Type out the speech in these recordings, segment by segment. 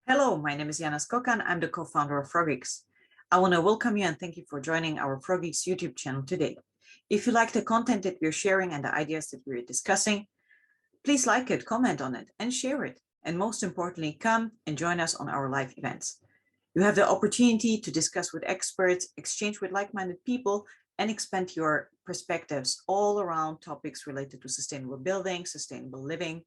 Hello, my name is Jana Skokan. I'm the co-founder of Frogeex. I want to welcome you and thank you for joining our Frogeex YouTube channel today. If you like the content that we're sharing and the ideas that we're discussing, please like it, comment on it, and share it. And most importantly, come and join us on our live events. You have the opportunity to discuss with experts, exchange with like-minded people, and expand your perspectives all around topics related to sustainable building, sustainable living.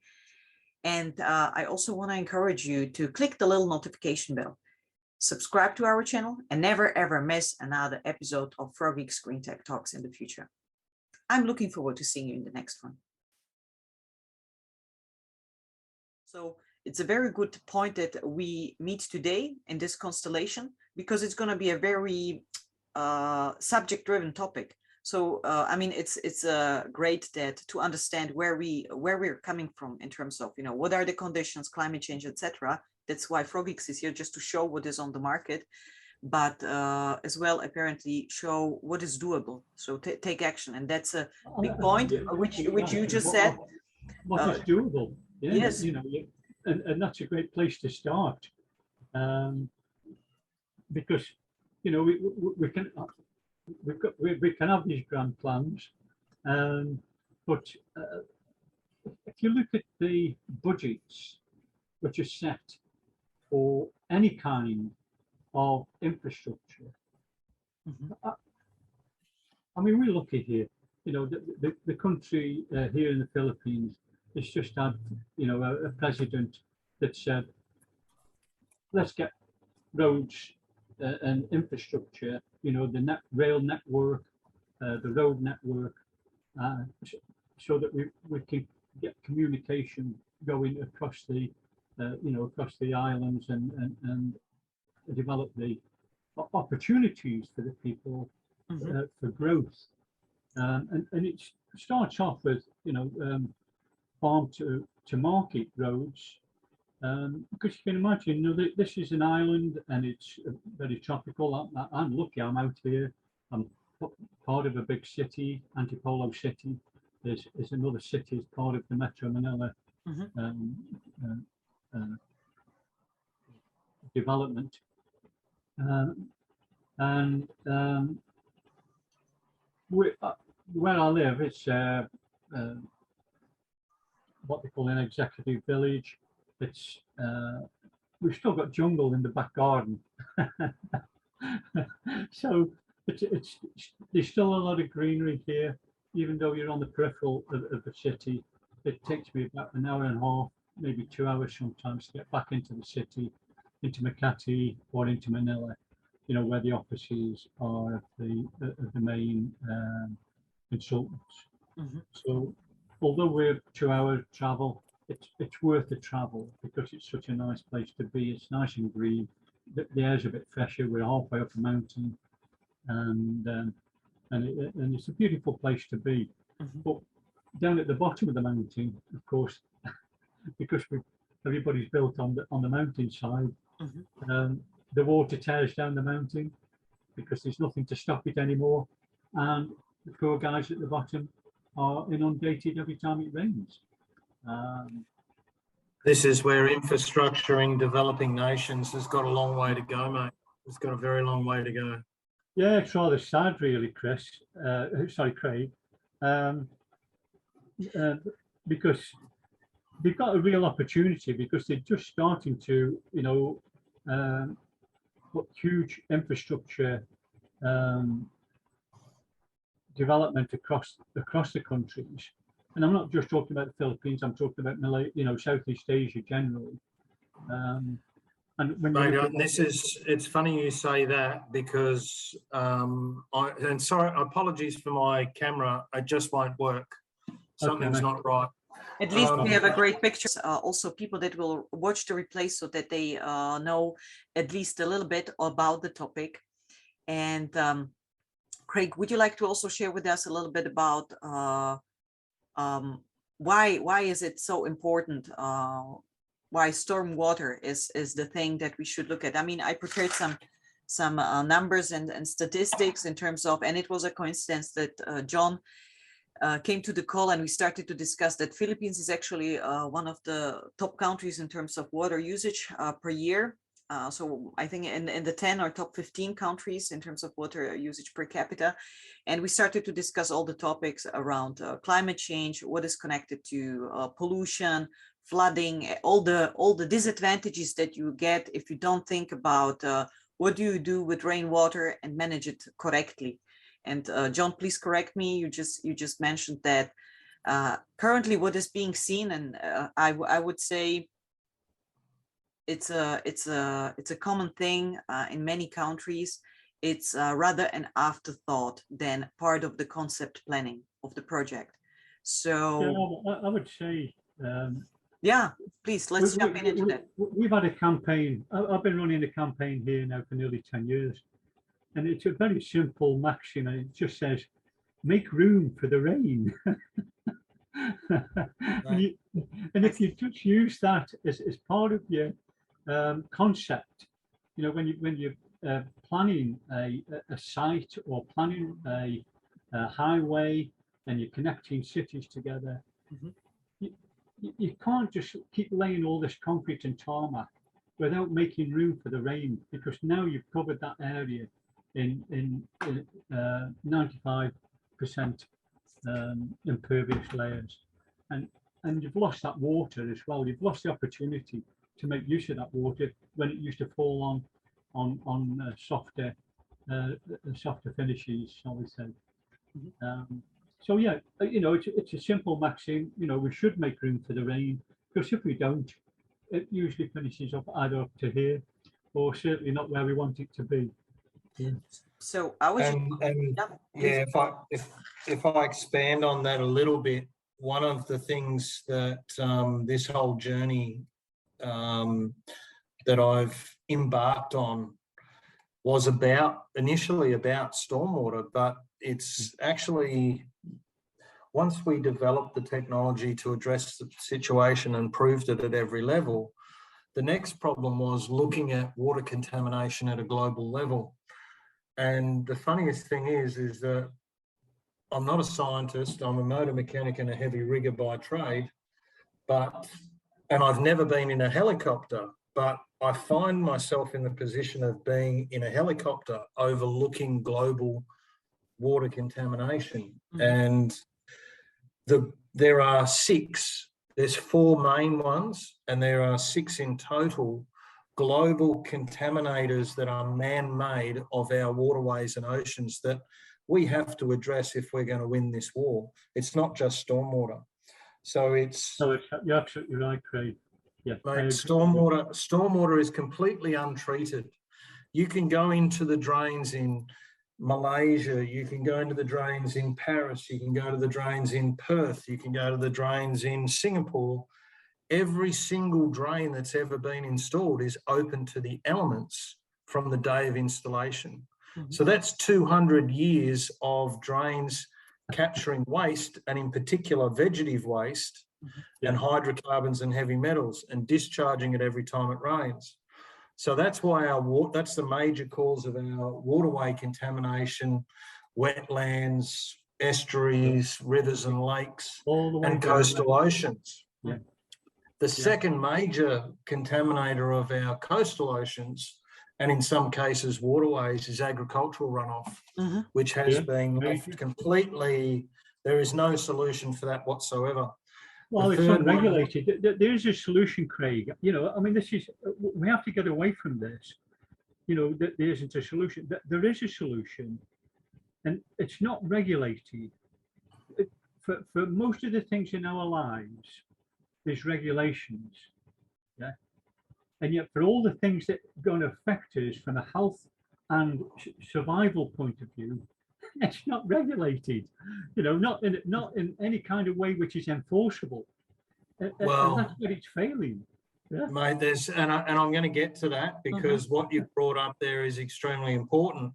And I also want to encourage you to click the little notification bell, subscribe to our channel, and never ever miss another episode of Frogeex Green Tech Talks in the future. I'm looking forward to seeing you in the next one. So it's a very good point that we meet today in this constellation, because it's going to be a very subject-driven topic. So I mean, it's great that to understand where we're coming from in terms of, what are the conditions, climate change, etc. That's why Frogeex is here, just to show what is on the market, but as well apparently show what is doable. So take action, and that's a big point, which you just said. What is doable? Yeah, yes, and that's a great place to start, because we can. We can have these grand plans, but if you look at the budgets which are set for any kind of infrastructure, I mean, we're lucky here. The country here in the Philippines has just had, a president that said, let's get roads and infrastructure, the rail network, the road network, so that we can get communication going across the, across the islands and develop the opportunities for the people for growth. And it starts off with, farm to market roads. Because you can imagine, this is an island and it's very tropical. I'm lucky I'm out here. I'm part of a big city, Antipolo City. There's another city as part of the Metro Manila development. Where I live, it's what they call an executive village. It's we've still got jungle in the back garden, so there's still a lot of greenery here, even though you're on the peripheral of the city. It takes me about an hour and a half, maybe 2 hours sometimes, to get back into the city, into Makati or into Manila, where the offices are of the main consultants. So although we're 2 hour travel, it's worth the travel because it's such a nice place to be. It's nice and green. The air's a bit fresher. We're halfway up a mountain, and it's a beautiful place to be. But down at the bottom of the mountain, of course, because everybody's built on the mountainside, the water tears down the mountain because there's nothing to stop it anymore, and the poor guys at the bottom are inundated every time it rains. This is where infrastructure in developing nations has got a long way to go, mate. It's got a very long way to go. Yeah, it's rather sad, really, Chris. Sorry, Craig. Because they've got a real opportunity, because they're just starting to, put huge infrastructure development across the countries. And I'm not just talking about the Philippines. I'm talking about Southeast Asia generally. And when it's funny you say that, because apologies for my camera. It just won't work. Something's not right. At least we have a great picture. Also, people that will watch the replay, so that they know at least a little bit about the topic. And Craig, would you like to also share with us a little bit about why is it so important? Why stormwater is the thing that we should look at? I mean, I prepared some numbers and statistics in terms of, and it was a coincidence that John came to the call, and we started to discuss that Philippines is actually one of the top countries in terms of water usage per year. So I think in the 10 or top 15 countries in terms of water usage per capita. And we started to discuss all the topics around climate change, what is connected to pollution, flooding, all the disadvantages that you get if you don't think about what do you do with rainwater and manage it correctly. And John, please correct me. You just mentioned that currently what is being seen, and I would say it's a common thing in many countries. It's rather an afterthought than part of the concept planning of the project. So yeah, I would say. Yeah, please, let's jump into that. We've had a campaign. I've been running a campaign here now for nearly 10 years. And it's a very simple maxim. It just says, make room for the rain. Right. And if you just use that as part of your concept, you know, when you're planning a site or planning a highway and you're connecting cities together, you can't just keep laying all this concrete and tarmac without making room for the rain, because now you've covered that area in 95% impervious layers, and you've lost that water as well. You've lost the opportunity to make use of that water when it used to fall on softer finishes, shall we say. So yeah, you know, it's a simple maxim. You know, we should make room for the rain, because if we don't, it usually finishes up either up to here, or certainly not where we want it to be. So I was yeah, if I expand on that a little bit, one of the things that this whole journey that I've embarked on was initially about stormwater, but it's actually, once we developed the technology to address the situation and proved it at every level, the next problem was looking at water contamination at a global level. And the funniest thing is that I'm not a scientist. I'm a motor mechanic and a heavy rigger by trade, and I've never been in a helicopter, but I find myself in the position of being in a helicopter overlooking global water contamination. And there are there's 4 main ones, and there are 6 in total global contaminators that are man-made of our waterways and oceans that we have to address if we're going to win this war. It's not just stormwater. So You're absolutely right, Craig. Yeah, mate, stormwater is completely untreated. You can go into the drains in Malaysia, you can go into the drains in Paris, you can go to the drains in Perth, you can go to the drains in Singapore. Every single drain that's ever been installed is open to the elements from the day of installation. So that's 200 years of drains capturing waste, and in particular vegetative waste and hydrocarbons and heavy metals, and discharging it every time it rains. So that's why that's the major cause of our waterway contamination, wetlands, estuaries, rivers and lakes, and coastal oceans. The second major contaminator of our coastal oceans, and in some cases waterways, is agricultural runoff, which has been left completely. There is no solution for that whatsoever. Well, it's unregulated. There's a solution, Craig. You know, I mean, we have to get away from this. You know, there isn't a solution. There is a solution, and it's not regulated. For most of the things in our lives, there's regulations. Yeah. And yet for all the things that are going to affect us from a health and survival point of view, it's not regulated, you know, not in any kind of way which is enforceable. Well, and that's what it's failing. Yeah. Mate, and I'm going to get to that, because what you've brought up there is extremely important.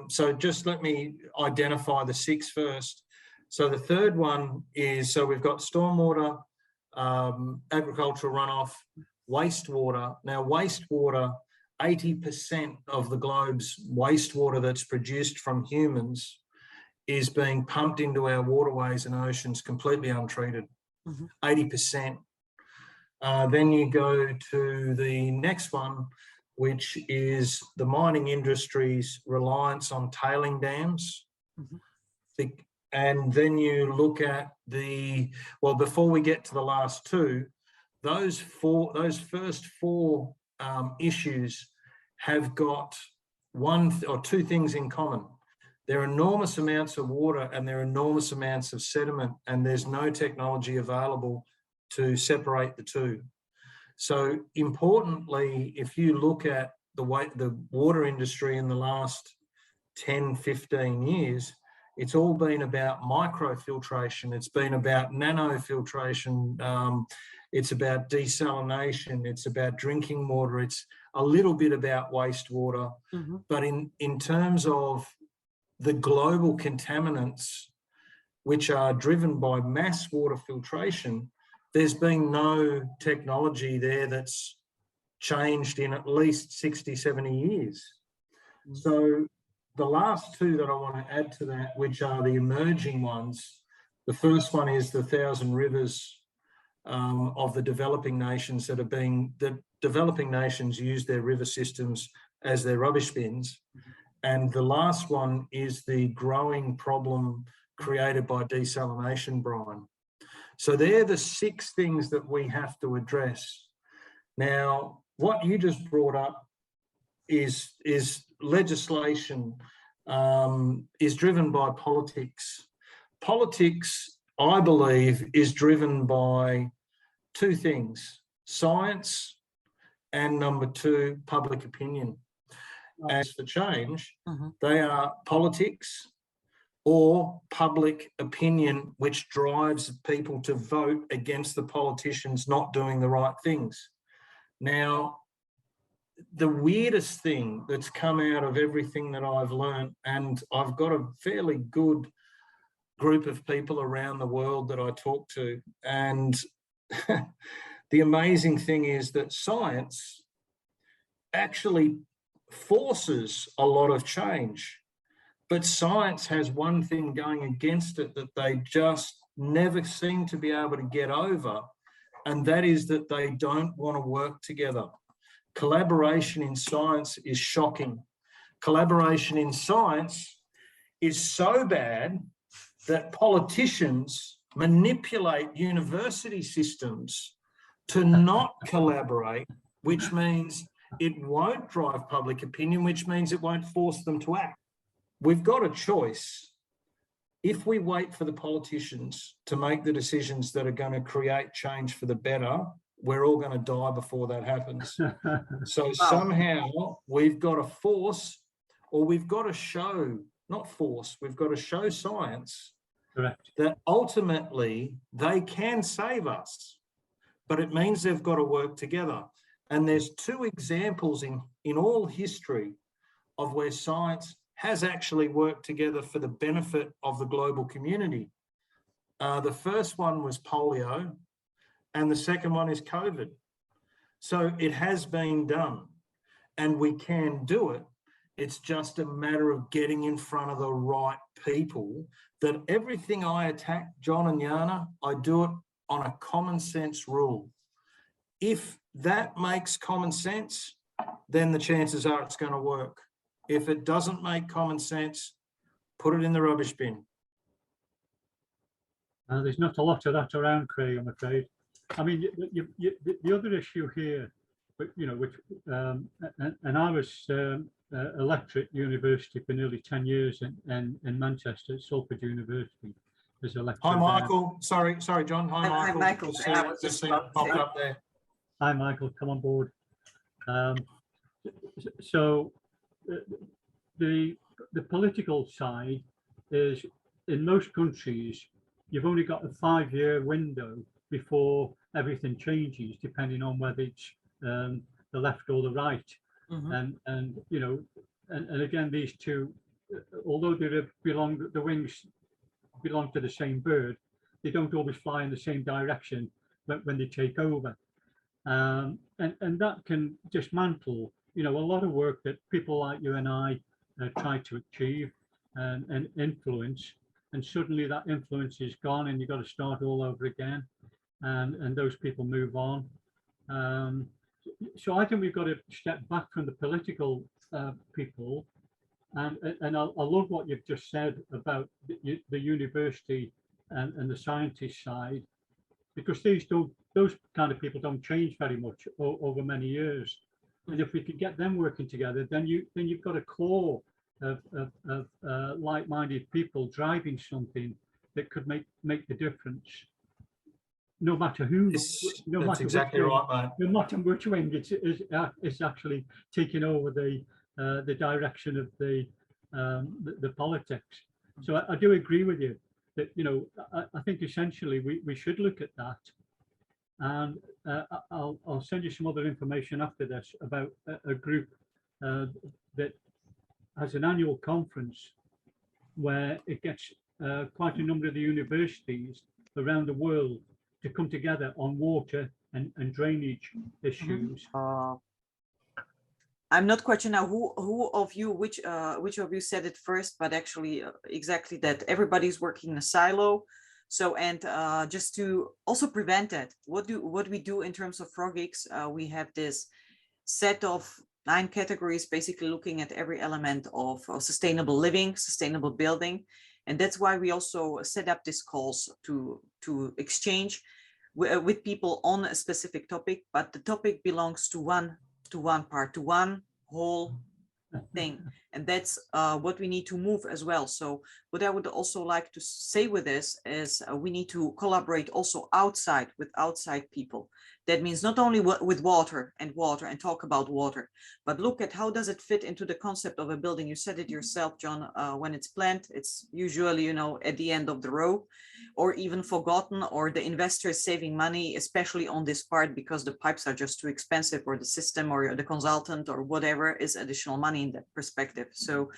So just let me identify the 6 first. So the third one is, so we've got stormwater, agricultural runoff, wastewater. Now, wastewater, 80% of the globe's wastewater that's produced from humans is being pumped into our waterways and oceans completely untreated, 80%. Then you go to the next one, which is the mining industry's reliance on tailing dams. And then you look at well, before we get to the last two, those first four issues have got one or two things in common. There are enormous amounts of water and there are enormous amounts of sediment, and there's no technology available to separate the two. So importantly, if you look at the water industry in the last 10, 15 years, it's all been about microfiltration. It's been about nanofiltration. It's about desalination. It's about drinking water. It's a little bit about wastewater. But in terms of the global contaminants, which are driven by mass water filtration, there's been no technology there that's changed in at least 60, 70 years. So the last two that I want to add to that, which are the emerging ones, the first one is the 1,000 rivers of the developing nations the developing nations use their river systems as their rubbish bins. And the last one is the growing problem created by desalination brine. So they're the 6 things that we have to address. Now, what you just brought up is legislation is driven by politics. Politics, I believe, is driven by 2 things: science and number 2, public opinion. As for change, they are politics or public opinion, which drives people to vote against the politicians not doing the right things. Now, the weirdest thing that's come out of everything that I've learned, and I've got a fairly good group of people around the world that I talk to, and the amazing thing is that science actually forces a lot of change, but science has one thing going against it that they just never seem to be able to get over, and that is that they don't want to work together. Collaboration in science is shocking. Collaboration in science is so bad that politicians manipulate university systems to not collaborate, which means it won't drive public opinion, which means it won't force them to act. We've got a choice. If we wait for the politicians to make the decisions that are going to create change for the better, we're all going to die before that happens. So somehow we've got to force, or we've got to show, not force, we've got to show science that ultimately they can save us, but it means they've got to work together. And there's 2 examples in all history of where science has actually worked together for the benefit of the global community. The first one was polio, and the second one is COVID. So it has been done, and we can do it. It's just a matter of getting in front of the right people. That everything I attack, John and Jana, I do it on a common sense rule. If that makes common sense, then the chances are it's going to work. If it doesn't make common sense, put it in the rubbish bin. There's not a lot of that around, Craig, I'm afraid. I mean, the other issue here, which and I was a lecturer at university for nearly 10 years in Manchester at Salford University as a lecturer. Hi, Michael. Sorry, John. Hi, Michael. Just see it pop up there. Hi, Michael. Come on board. So the political side is, in most countries, you've only got a 5-year window before everything changes, depending on whether it's the left or the right. And again, these two, although the wings belong to the same bird, they don't always fly in the same direction when they take over. And that can dismantle, a lot of work that people like you and I try to achieve. and influence, and suddenly that influence is gone and you've got to start all over again, and those people move on. So I think we've got to step back from the political people, and I love what you've just said about the university and the scientist side, because those kind of people don't change very much over many years. And if we could get them working together, then you've got a core of like-minded people driving something that could make the difference. No matter who, That's exactly right, mate. no matter which wing it's actually taking over the direction of the politics. So I do agree with you that, you know, I think essentially we should look at that. And I'll send you some other information after this about a group that has an annual conference where it gets quite a number of the universities around the world to come together on water and drainage issues. I'm not quite sure now who of you, which of you said it first, but actually exactly that everybody's working in a silo. So, and just to also prevent that, what we do in terms of Frogeex, we have this set of 9 categories, basically looking at every element of sustainable living, sustainable building. And that's why we also set up these calls to exchange with people on a specific topic, but the topic belongs to one part, to one whole thing. And that's what we need to move as well. So what I would also like to say with this is we need to collaborate also outside with outside people. That means not only with water and talk about water, but look at how does it fit into the concept of a building. You said it yourself, John, when it's planned, it's usually, you know, at the end of the row or even forgotten, or the investor is saving money, especially on this part, because the pipes are just too expensive, or the system or the consultant or whatever is additional money in that perspective. So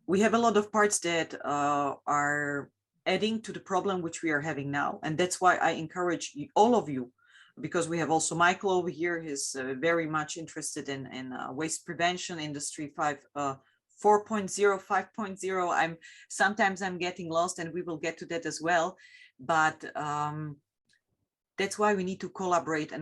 we have a lot of parts that are adding to the problem which we are having now. And that's why I encourage all of you, because we have also Michael over here, who's very much interested in waste prevention, industry 4.0, 5.0. Sometimes I'm getting lost, and we will get to that as well. But that's why we need to collaborate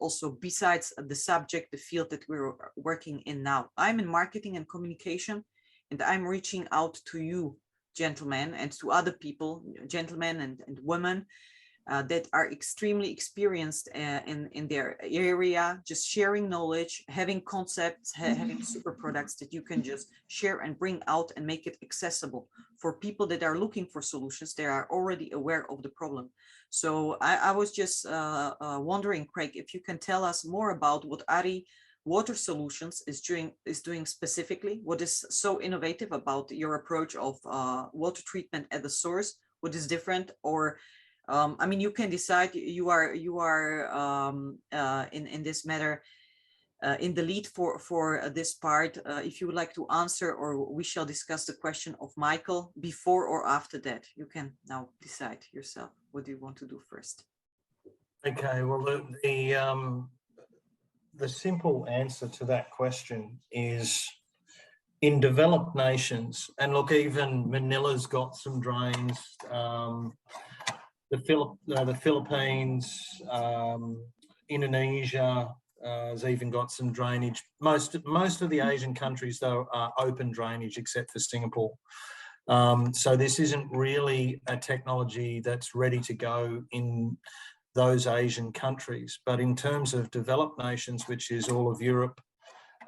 also besides the subject, the field that we're working in now. I'm in marketing and communication, and I'm reaching out to you, gentlemen, and to other people, gentlemen and women, that are extremely experienced in their area, just sharing knowledge, having concepts, having super products that you can just share and bring out and make it accessible for people that are looking for solutions. They are already aware of the problem. So I was just wondering, Craig, if you can tell us more about what Ari Water Solutions is doing specifically. What is so innovative about your approach of water treatment at the source? What is different? Or I mean, you can decide. You are in this matter in the lead for this part. If you would like to answer, or we shall discuss the question of Michael before or after that. You can now decide yourself. What do you want to do first? Okay. Well, the simple answer to that question is, in developed nations, and look, even Manila's got some drains. The Philippines, Indonesia has even got some drainage. Most of the Asian countries, though, are open drainage, except for Singapore. So this isn't really a technology that's ready to go in those Asian countries. But in terms of developed nations, which is all of Europe,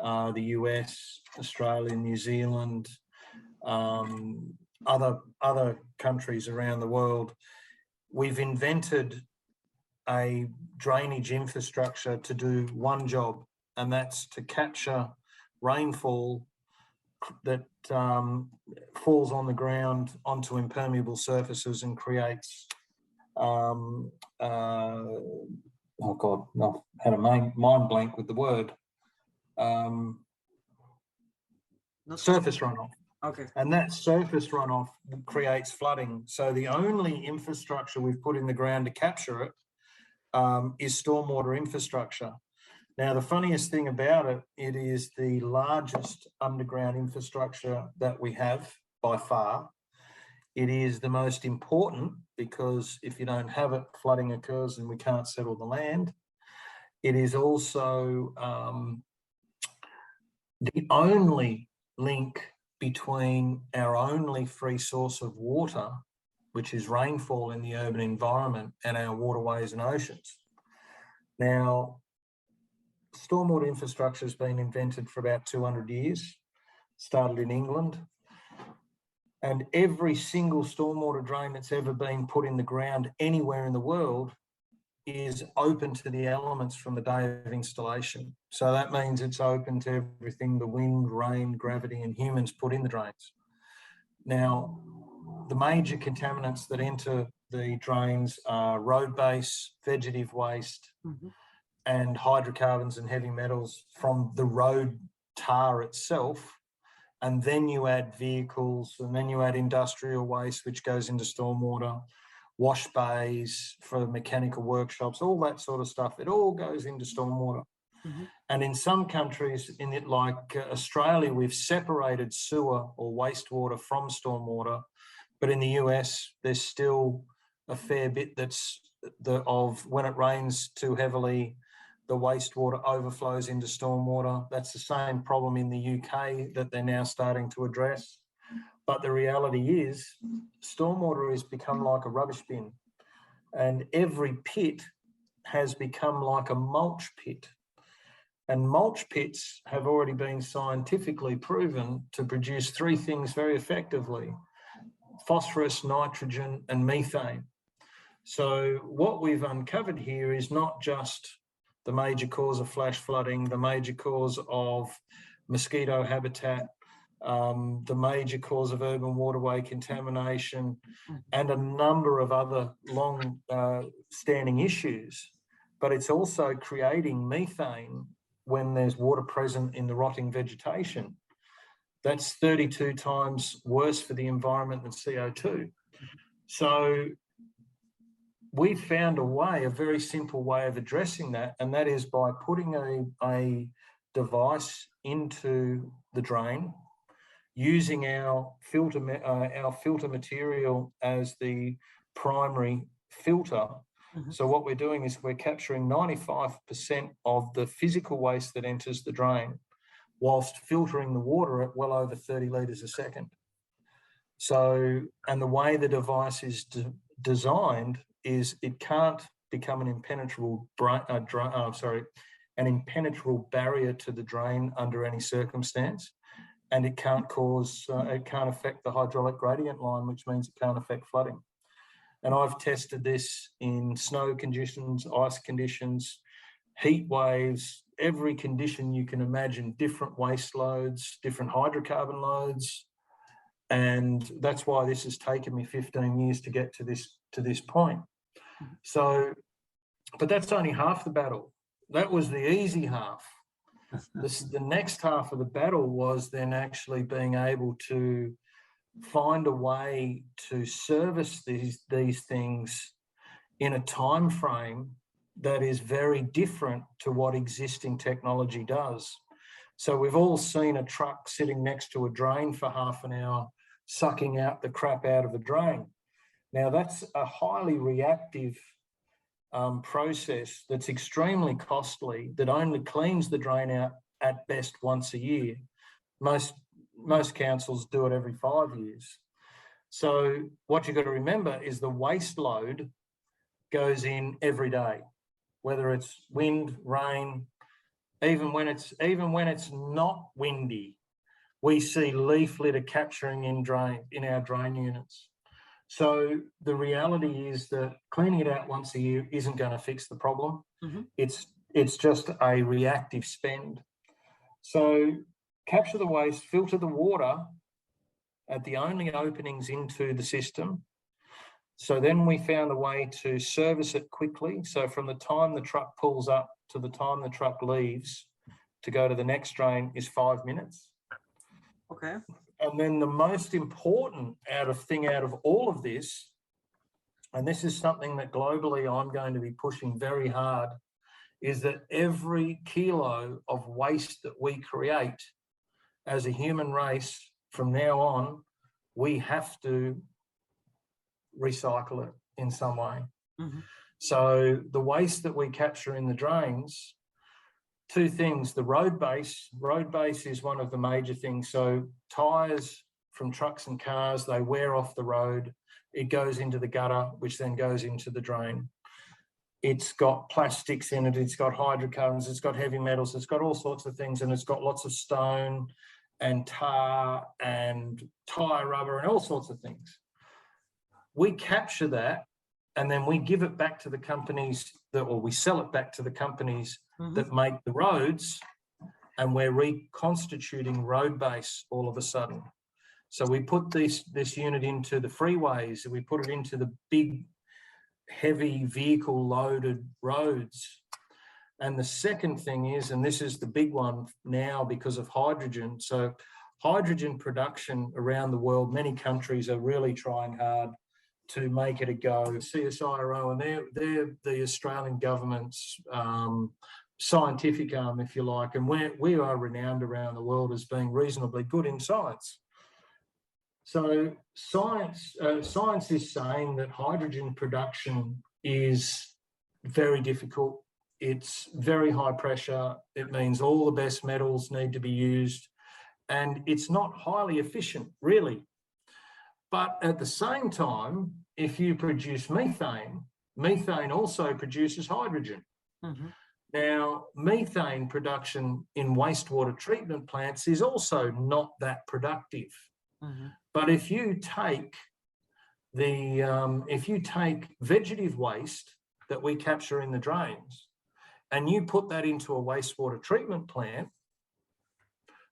the US, Australia, New Zealand, other countries around the world, we've invented a drainage infrastructure to do one job, and that's to capture rainfall that falls on the ground onto impermeable surfaces and creates, oh God, no, I had a mind blank with the word, surface runoff. Okay. And that surface runoff creates flooding. So the only infrastructure we've put in the ground to capture it is stormwater infrastructure. Now, the funniest thing about it, it is the largest underground infrastructure that we have. by far. It is the most important because if you don't have it, flooding occurs and we can't settle the land. It is also the only link between our only free source of water, which is rainfall in the urban environment, and our waterways and oceans. Now, stormwater infrastructure has been invented for about 200 years, started in England, and every single stormwater drain that's ever been put in the ground anywhere in the world is open to the elements from the day of installation. So that means it's open to everything the wind, rain, gravity, and humans put in the drains. Now, the major contaminants that enter the drains are road base, vegetative waste, and hydrocarbons and heavy metals from the road tar itself. And then you add vehicles, and then you add industrial waste, which goes into stormwater, wash bays for mechanical workshops, all that sort of stuff. It all goes into stormwater. And in some countries, like Australia, we've separated sewer or wastewater from stormwater. But in the US, there's still a fair bit that's of when it rains too heavily, the wastewater overflows into stormwater. That's the same problem in the UK that they're now starting to address. But the reality is, stormwater has become like a rubbish bin, and every pit has become like a mulch pit. And mulch pits have already been scientifically proven to produce three things very effectively: phosphorus, nitrogen, and methane. So what we've uncovered here is not just the major cause of flash flooding, the major cause of mosquito habitat, the major cause of urban waterway contamination, and a number of other long-standing issues. But it's also creating methane when there's water present in the rotting vegetation. That's 32 times worse for the environment than CO2. So we've found a very simple way of addressing that, and that is by putting a device into the drain, using our filter material as the primary filter. So what we're doing is we're capturing 95% of the physical waste that enters the drain, whilst filtering the water at well over 30 litres a second. So, and the way the device is designed is it can't become an impenetrable barrier to the drain under any circumstance, and it can't affect the hydraulic gradient line, which means it can't affect flooding. And I've tested this in snow conditions, ice conditions, heat waves, every condition you can imagine, different waste loads, different hydrocarbon loads. And that's why this has taken me 15 years to get to this point. So, but that's only half the battle. That was the easy half. The next half of the battle was then actually being able to find a way to service these things in a time frame that is very different to what existing technology does. So we've all seen a truck sitting next to a drain for half an hour, sucking out the crap out of a drain. Now that's a highly reactive process that's extremely costly, that only cleans the drain out at best once a year. Most councils do it every 5 years. So what you've got to remember is the waste load goes in every day, whether it's wind, rain, even when it's not windy, we see leaf litter capturing in our drain units. So the reality is that cleaning it out once a year isn't going to fix the problem. It's just a reactive spend. So capture the waste, filter the water at the only openings into the system. So then we found a way to service it quickly. So from the time the truck pulls up to the time the truck leaves to go to the next drain is 5 minutes. Okay. And then the most important thing out of all of this, and this is something that globally I'm going to be pushing very hard, is that every kilo of waste that we create as a human race from now on we have to recycle it in some way. Mm-hmm. So the waste that we capture in the drains, two things: the road base is one of the major things. So tyres from trucks and cars, they wear off the road, it goes into the gutter, which then goes into the drain. It's got plastics in it, it's got hydrocarbons, it's got heavy metals, it's got all sorts of things, and it's got lots of stone and tar and tyre rubber and all sorts of things. We capture that, and then we give it back to the companies or we sell it back to the companies that make the roads, and we're reconstituting road base all of a sudden. So we put this unit into the freeways, and we put it into the big, heavy vehicle loaded roads. And the second thing is, and this is the big one now because of hydrogen. So hydrogen production around the world, many countries are really trying hard to make it a go. CSIRO, and they're the Australian government's scientific arm, if you like, and we are renowned around the world as being reasonably good in science. So science is saying that hydrogen production is very difficult. It's very high pressure. It means all the best metals need to be used, and it's not highly efficient, really. But at the same time, if you produce methane, methane also produces hydrogen. Mm-hmm. Now, methane production in wastewater treatment plants is also not that productive. Mm-hmm. But if you take vegetative waste that we capture in the drains and you put that into a wastewater treatment plant,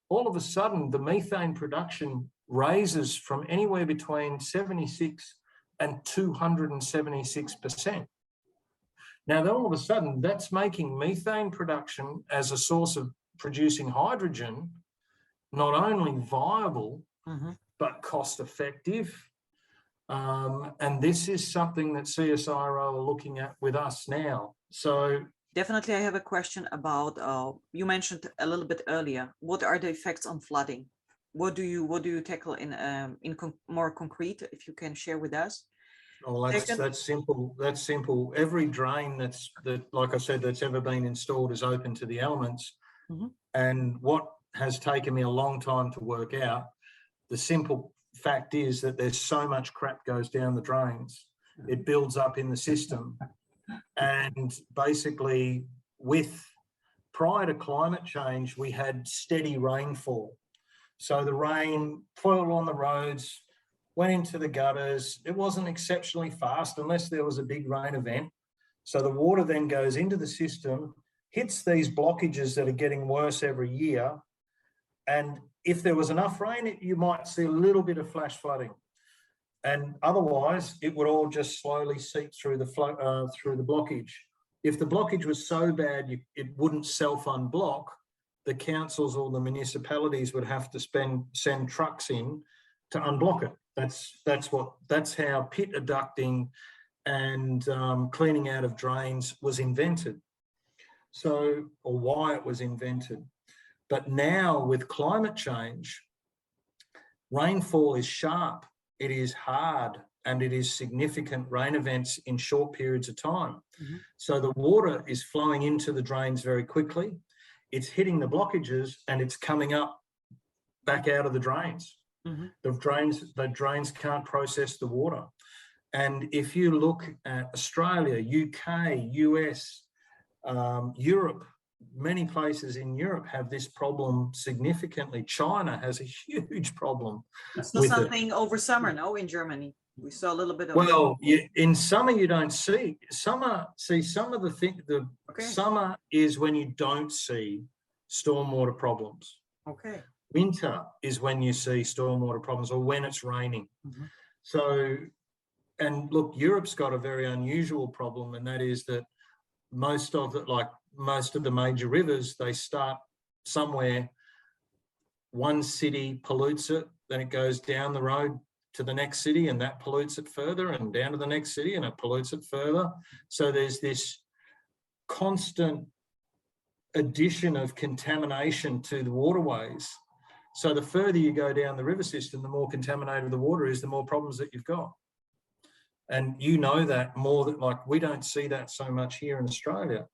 all of a sudden the methane production raises from anywhere between 76 and 276%. Now, then all of a sudden, that's making methane production as a source of producing hydrogen not only viable, but cost effective. And this is something that CSIRO are looking at with us now. So definitely, I have a question about, you mentioned a little bit earlier, what are the effects on flooding? What do you tackle in more concrete, if you can share with us? Oh, that's simple. That's simple. Every drain like I said, that's ever been installed is open to the elements. And what has taken me a long time to work out, the simple fact is that there's so much crap goes down the drains. It builds up in the system. And basically, prior to climate change, we had steady rainfall. So the rain fell on the roads, went into the gutters. It wasn't exceptionally fast unless there was a big rain event. So the water then goes into the system, hits these blockages that are getting worse every year. And if there was enough rain, you might see a little bit of flash flooding. And otherwise, it would all just slowly seep through the blockage. If the blockage was so bad it wouldn't self-unblock, the councils or the municipalities would have to send trucks in to unblock it. That's how pit adducting and cleaning out of drains was invented. So, or why it was invented. But now with climate change, rainfall is sharp, it is hard, and it is significant rain events in short periods of time. So the water is flowing into the drains very quickly. It's hitting the blockages and it's coming up back out of the drains. The drains can't process the water. And if you look at Australia, UK, US, Europe, many places in Europe have this problem significantly. China has a huge problem. It's not something over summer, no, in Germany. We saw a little bit of. Well, in summer you don't see. Summer is when you don't see stormwater problems. Okay. Winter is when you see stormwater problems, or when it's raining. So, and look, Europe's got a very unusual problem, and that is that most of the major rivers, they start somewhere. One city pollutes it, then it goes down the road to the next city, and that pollutes it further, and down to the next city, and it pollutes it further. So there's this constant addition of contamination to the waterways So the further you go down the river system, the more contaminated the water is, the more problems that you've got. And you know that more than, like, we don't see that so much here in Australia.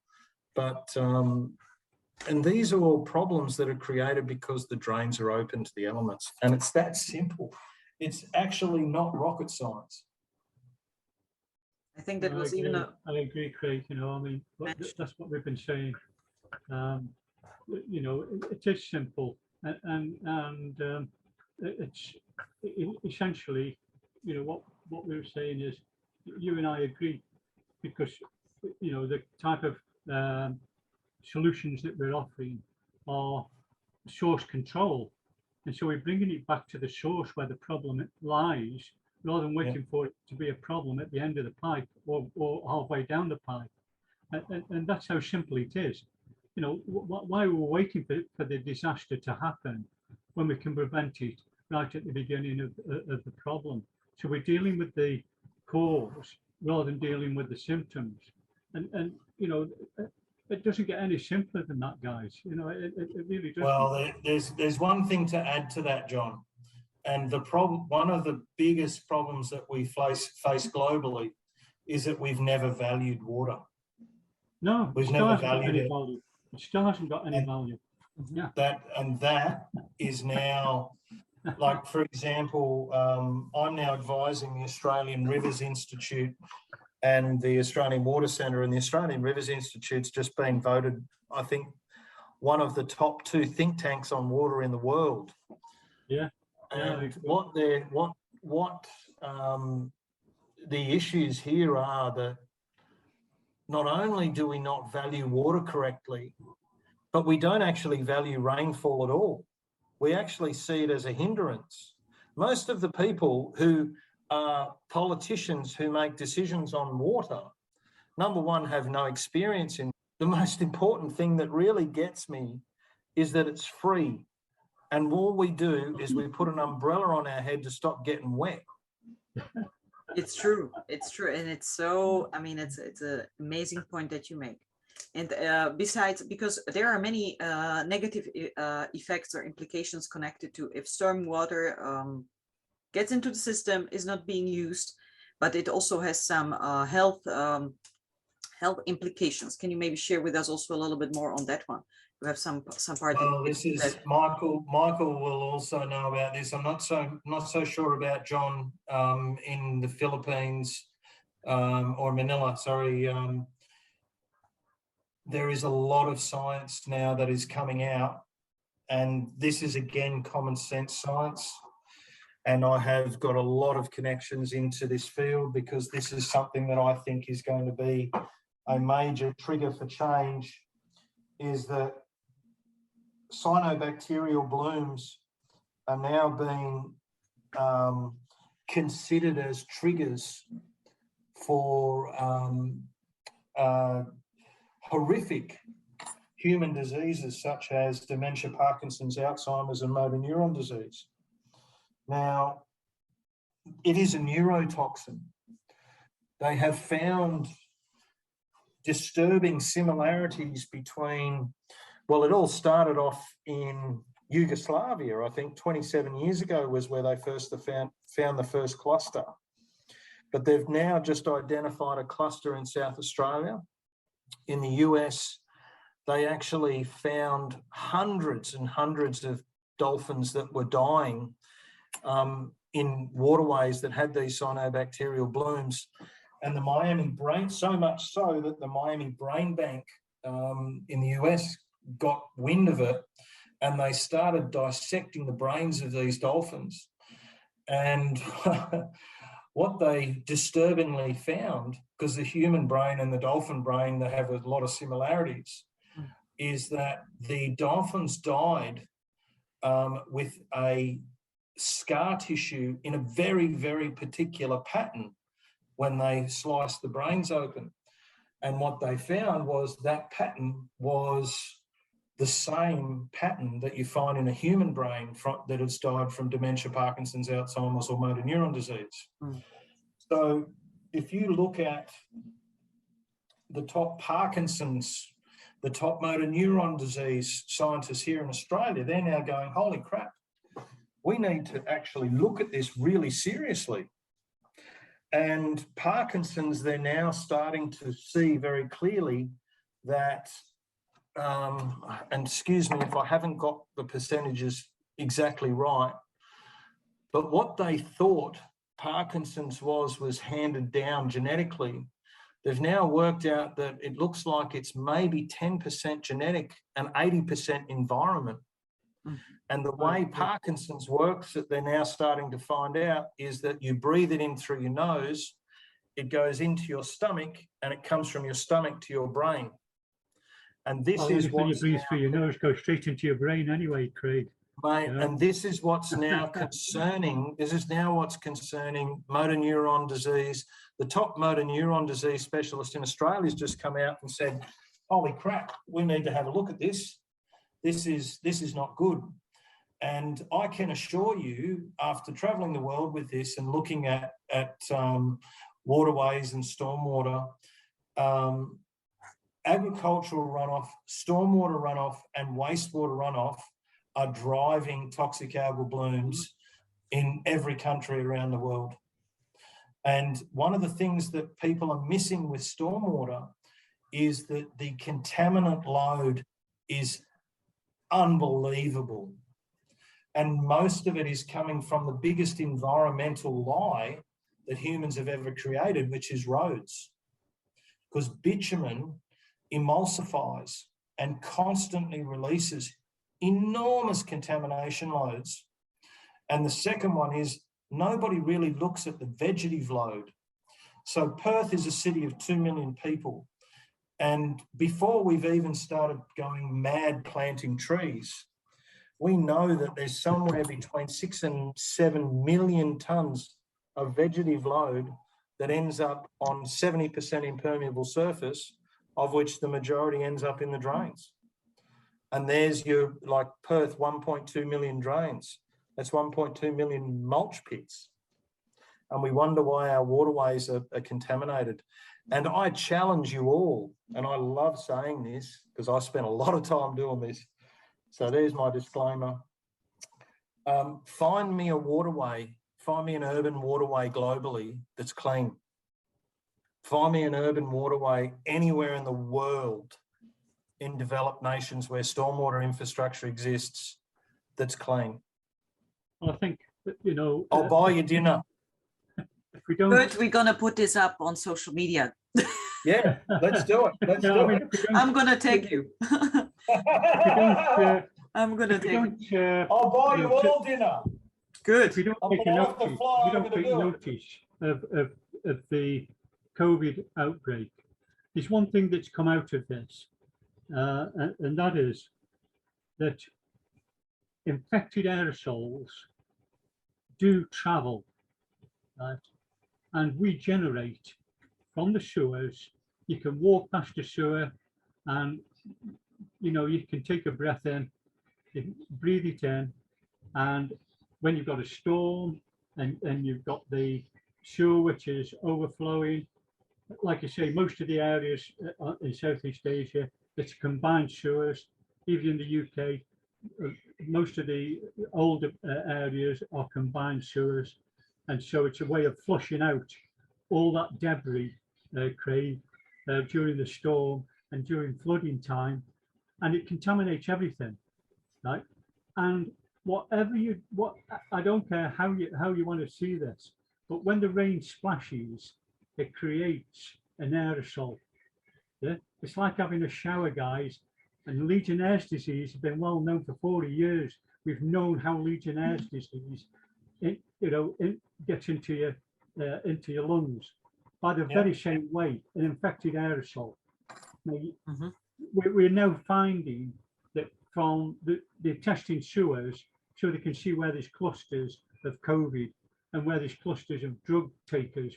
But, and these are all problems that are created because the drains are open to the elements. And it's that simple. It's actually not rocket science. I think that was even a... I agree, Craig. You know, I mean, that's what we've been saying. You know, it is simple, and it's essentially, you know, what we were saying is, you and I agree, because, you know, the type of solutions that we're offering are source control, and so we're bringing it back to the source where the problem lies, rather than waiting for it to be a problem at the end of the pipe or halfway down the pipe. And that's how simple it is. You know, why we're waiting for the disaster to happen when we can prevent it right at the beginning of the problem. So we're dealing with the cause rather than dealing with the symptoms. And you know, it doesn't get any simpler than that, guys. You know, it really doesn't. Well, there's one thing to add to that, John. And the problem, one of the biggest problems that we face globally is that we've never valued water. No, we've never valued it. Value. It still hasn't got any value. Yeah. That is now, like, for example, I'm now advising the Australian Rivers Institute and the Australian Water Centre, and the Australian Rivers Institute's just been voted, I think, one of the top 2 think tanks on water in the world. Yeah. And what the issues here are that not only do we not value water correctly, but we don't actually value rainfall at all. We actually see it as a hindrance. Most of the people who are politicians who make decisions on water, number one, have no experience in. The most important thing that really gets me is that it's free. And all we do is we put an umbrella on our head to stop getting wet. It's true. It's true. And it's so, I mean, it's an amazing point that you make. And besides, because there are many negative effects or implications connected to if storm water gets into the system, is not being used, but it also has some health implications. Can you maybe share with us also a little bit more on that one? You have some part. Well, this is that... Michael will also know about this. I'm not so sure about John in the Philippines or Manila. Sorry. There is a lot of science now that is coming out, and this is again common sense science. And I have got a lot of connections into this field because this is something that I think is going to be a major trigger for change, is that cyanobacterial blooms are now being considered as triggers for horrific human diseases such as dementia, Parkinson's, Alzheimer's, and motor neuron disease. Now, it is a neurotoxin. They have found disturbing similarities between, well, it all started off in Yugoslavia. I think 27 years ago was where they first found the first cluster. But they've now just identified a cluster in South Australia. In the US, they actually found hundreds and hundreds of dolphins that were dying in waterways that had these cyanobacterial blooms. And the Miami brain, so much so that the Miami Brain Bank in the US got wind of it, and they started dissecting the brains of these dolphins. And what they disturbingly found, because the human brain and the dolphin brain, they have a lot of similarities, is that the dolphins died with a scar tissue in a very, very particular pattern when they sliced the brains open. And what they found was that pattern was the same pattern that you find in a human brain that has died from dementia, Parkinson's, Alzheimer's, or motor neuron disease. So if you look at the top Parkinson's, the top motor neuron disease scientists here in Australia, they're now going, holy crap, we need to actually look at this really seriously. And Parkinson's, they're now starting to see very clearly that, and excuse me if I haven't got the percentages exactly right, but what they thought Parkinson's was handed down genetically, they've now worked out that it looks like it's maybe 10% genetic and 80% environment. And the way Parkinson's works that they're now starting to find out is that you breathe it in through your nose, it goes into your stomach, and it comes from your stomach to your brain. And this is what you breathe through your nose goes straight into your brain anyway, Craig. Mate, Yeah. and this is what's now concerning. This is now what's concerning motor neuron disease. The top motor neuron disease specialist in Australia has just come out and said, "Holy crap, we need to have a look at this. This is not good." And I can assure you, after traveling the world with this and looking at waterways and stormwater, agricultural runoff, stormwater runoff, and wastewater runoff are driving toxic algal blooms in every country around the world. And one of the things that people are missing with stormwater is that the contaminant load is unbelievable. And most of it is coming from the biggest environmental lie that humans have ever created, which is roads. Because bitumen emulsifies and constantly releases enormous contamination loads. And the second one is nobody really looks at the vegetative load. So Perth is a city of 2 million people. And before we've even started going mad planting trees, we know that there's somewhere between 6 and 7 million tonnes of vegetative load that ends up on 70% impermeable surface, of which the majority ends up in the drains. And there's your, like Perth, 1.2 million drains. That's 1.2 million mulch pits. And we wonder why our waterways are contaminated. And I challenge you all, and I love saying this because I spent a lot of time doing this. So there's my disclaimer. Find me a waterway, find me an urban waterway globally that's clean. Find me an urban waterway anywhere in the world in developed nations where stormwater infrastructure exists that's clean. Well, I think that, you know, I'll buy you dinner. if we don't, Good, we're gonna put this up on social media. Yeah, let's do it. Let's do it. I'm gonna take you. I'm gonna take you. I'll buy you all dinner. Good. if we don't I'm take gonna have to fly we don't over to take do it. notice of the COVID outbreak, there's one thing that's come out of this, and that is that infected aerosols do travel, right? And we generate from the sewers. You can walk past the sewer and, you know, you can take a breath in, you can breathe it in, and when you've got a storm and you've got the sewer which is overflowing, like I say, most of the areas in Southeast Asia, it's combined sewers. Even in the UK, most of the older areas are combined sewers. And so it's a way of flushing out all that debris, Craig, during the storm and during flooding time. And it contaminates everything, right? And I don't care how you want to see this, but when the rain splashes, it creates an aerosol. Yeah, it's like having a shower, guys. And Legionnaire's disease has been well known for 40 years. We've known how Legionnaire's disease, gets into your lungs by the very same way, an infected aerosol. Now, we're now finding that from the testing sewers, so they can see where there's clusters of COVID and where there's clusters of drug takers,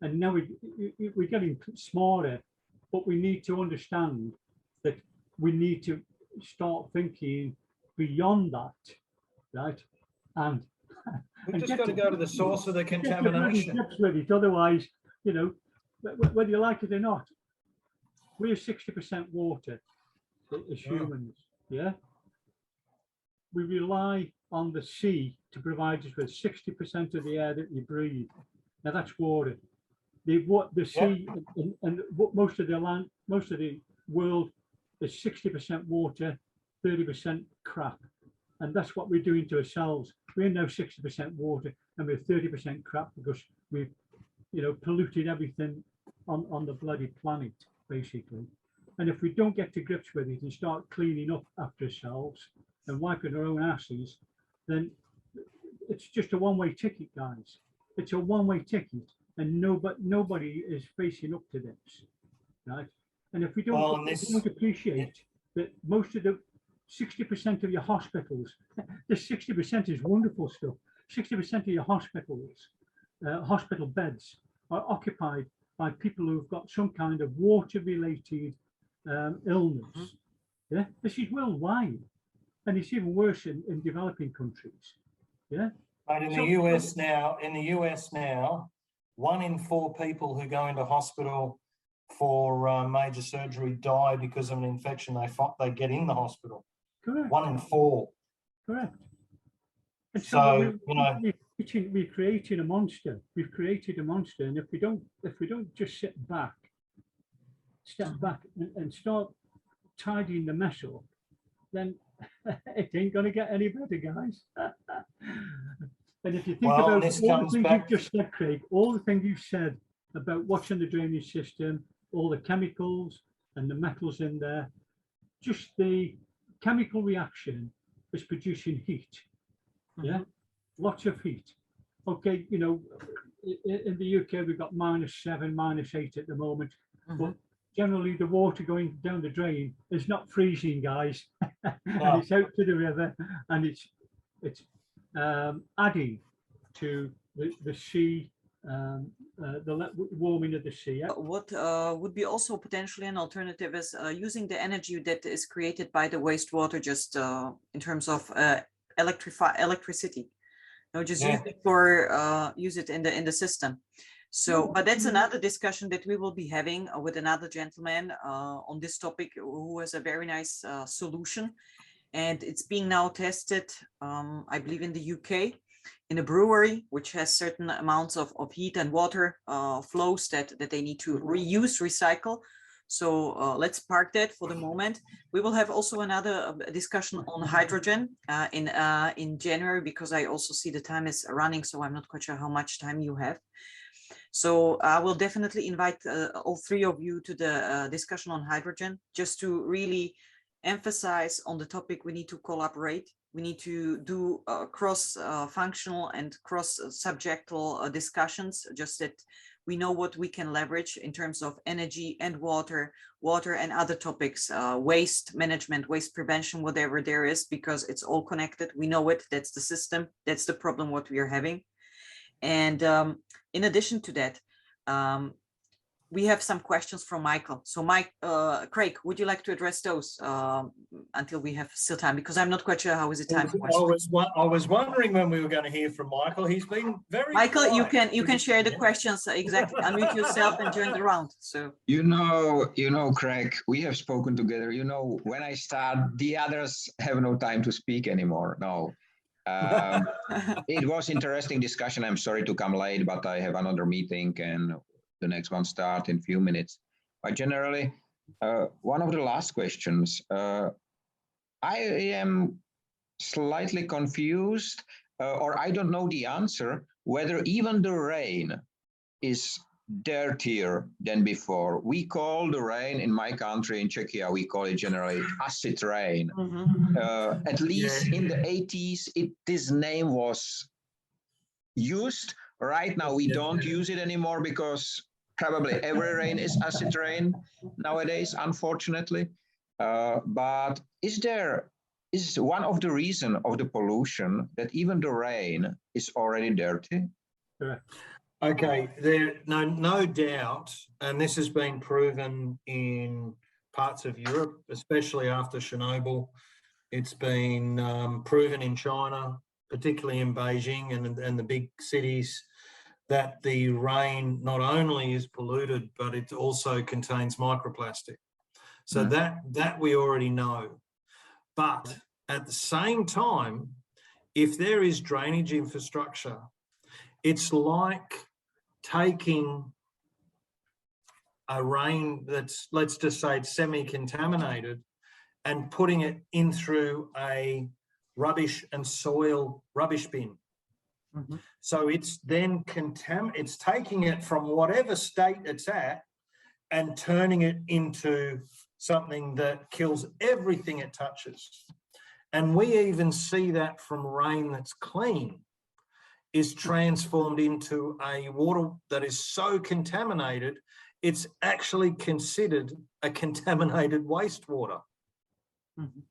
and now we're getting smarter, but we need to understand that we need to start thinking beyond that, right? And we've just got to go to the source of the contamination. Otherwise, you know, whether you like it or not, we're 60% water as humans. Yeah, we rely on the sea to provide us with 60% of the air that you breathe. Now that's water. The sea and most of the land, most of the world is 60% water, 30% crap. And that's what we're doing to ourselves. We're now 60% water and we're 30% crap because we've, polluted everything on the bloody planet, basically. And if we don't get to grips with it and start cleaning up after ourselves and wiping our own asses, then it's just a one-way ticket, guys. It's a one-way ticket, and nobody is facing up to this, right? And if we don't, if we don't appreciate that most of the 60% of your hospitals, the 60% is wonderful stuff. 60% of your hospitals, hospital beds are occupied by people who've got some kind of water-related illness. Yeah, this is worldwide, and it's even worse in developing countries. Yeah. But in the US now, 1 in 4 people who go into hospital for major surgery die because of an infection they get in the hospital. Correct. 1 in 4. Correct. And so we're creating a monster. We've created a monster, and if we don't just step back and start tidying the mess up, then it ain't going to get any better, guys. And if you think about all the things you've just said, Craig, all the things you've said about what's in the drainage system, all the chemicals and the metals in there, just the chemical reaction is producing heat. Yeah, lots of heat. Okay, in the UK we've got -7, -8 at the moment, but generally the water going down the drain is not freezing, guys. And it's out to the river, and it's adding to the sea, the warming of the sea. Yeah? What would be also potentially an alternative is using the energy that is created by the wastewater, just in terms of electricity. Just use it in the system. So, but that's another discussion that we will be having with another gentleman on this topic who has a very nice solution, and it's being now tested, I believe, in the UK, in a brewery, which has certain amounts of heat and water flows that they need to reuse, recycle. So let's park that for the moment. We will have also another discussion on hydrogen in January, because I also see the time is running, so I'm not quite sure how much time you have. So I will definitely invite all 3 of you to the discussion on hydrogen, just to really emphasize on the topic. We need to collaborate. We need to do cross-functional and cross-subjectal discussions, just that we know what we can leverage in terms of energy and water and other topics, waste management, waste prevention, whatever there is, because it's all connected. We know it. That's the system. That's the problem what we are having. And in addition to that, we have some questions from Michael. So Craig, would you like to address those until we have still time? Because I'm not quite sure how is the time. I was wondering when we were going to hear from Michael. He's been very Michael, quiet. you can share the questions exactly. Unmute yourself and join the round. So Craig, we have spoken together. When I start, the others have no time to speak anymore. No. It was interesting discussion. I'm sorry to come late, but I have another meeting and the next one starts in a few minutes. But generally, one of the last questions, I am slightly confused, or I don't know the answer, whether even the rain is dirtier than before. We call the rain in my country, in Czechia, we call it generally acid rain. At least in the 80s, this name was used. Right now, we don't use it anymore because probably every rain is acid rain nowadays, unfortunately. But is one of the reasons of the pollution that even the rain is already dirty? Correct. Okay, no doubt, and this has been proven in parts of Europe, especially after Chernobyl. It's been proven in China, particularly in Beijing and the big cities, that the rain not only is polluted, but it also contains microplastic. So that we already know. But at the same time, if there is drainage infrastructure, it's like taking a rain that's, let's just say it's semi-contaminated, and putting it in through a rubbish and soil rubbish bin. Mhm. So it's then it's taking it from whatever state it's at and turning it into something that kills everything it touches. And we even see that from rain that's clean is transformed into a water that is so contaminated, it's actually considered a contaminated wastewater. Mhm.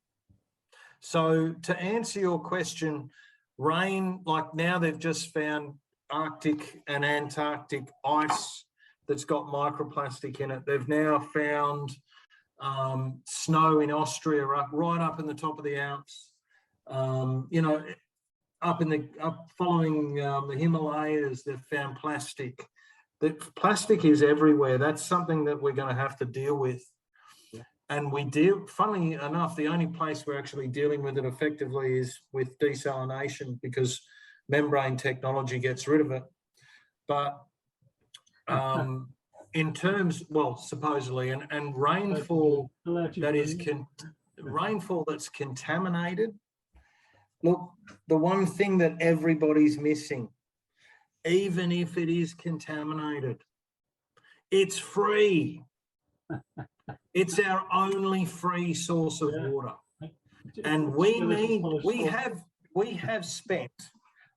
So to answer your question, rain, like now they've just found Arctic and Antarctic ice that's got microplastic in it. They've now found snow in Austria, right up in the top of the Alps. You know, up following the Himalayas, they've found plastic. Plastic is everywhere. That's something that we're going to have to deal with. Yeah. And we deal, funnily enough, the only place we're actually dealing with it effectively is with desalination, because membrane technology gets rid of it. But in terms, well, supposedly, and rainfall that is rainfall that's contaminated. Look, the one thing that everybody's missing, even if it is contaminated, it's free. It's our only free source of water. And we have spent,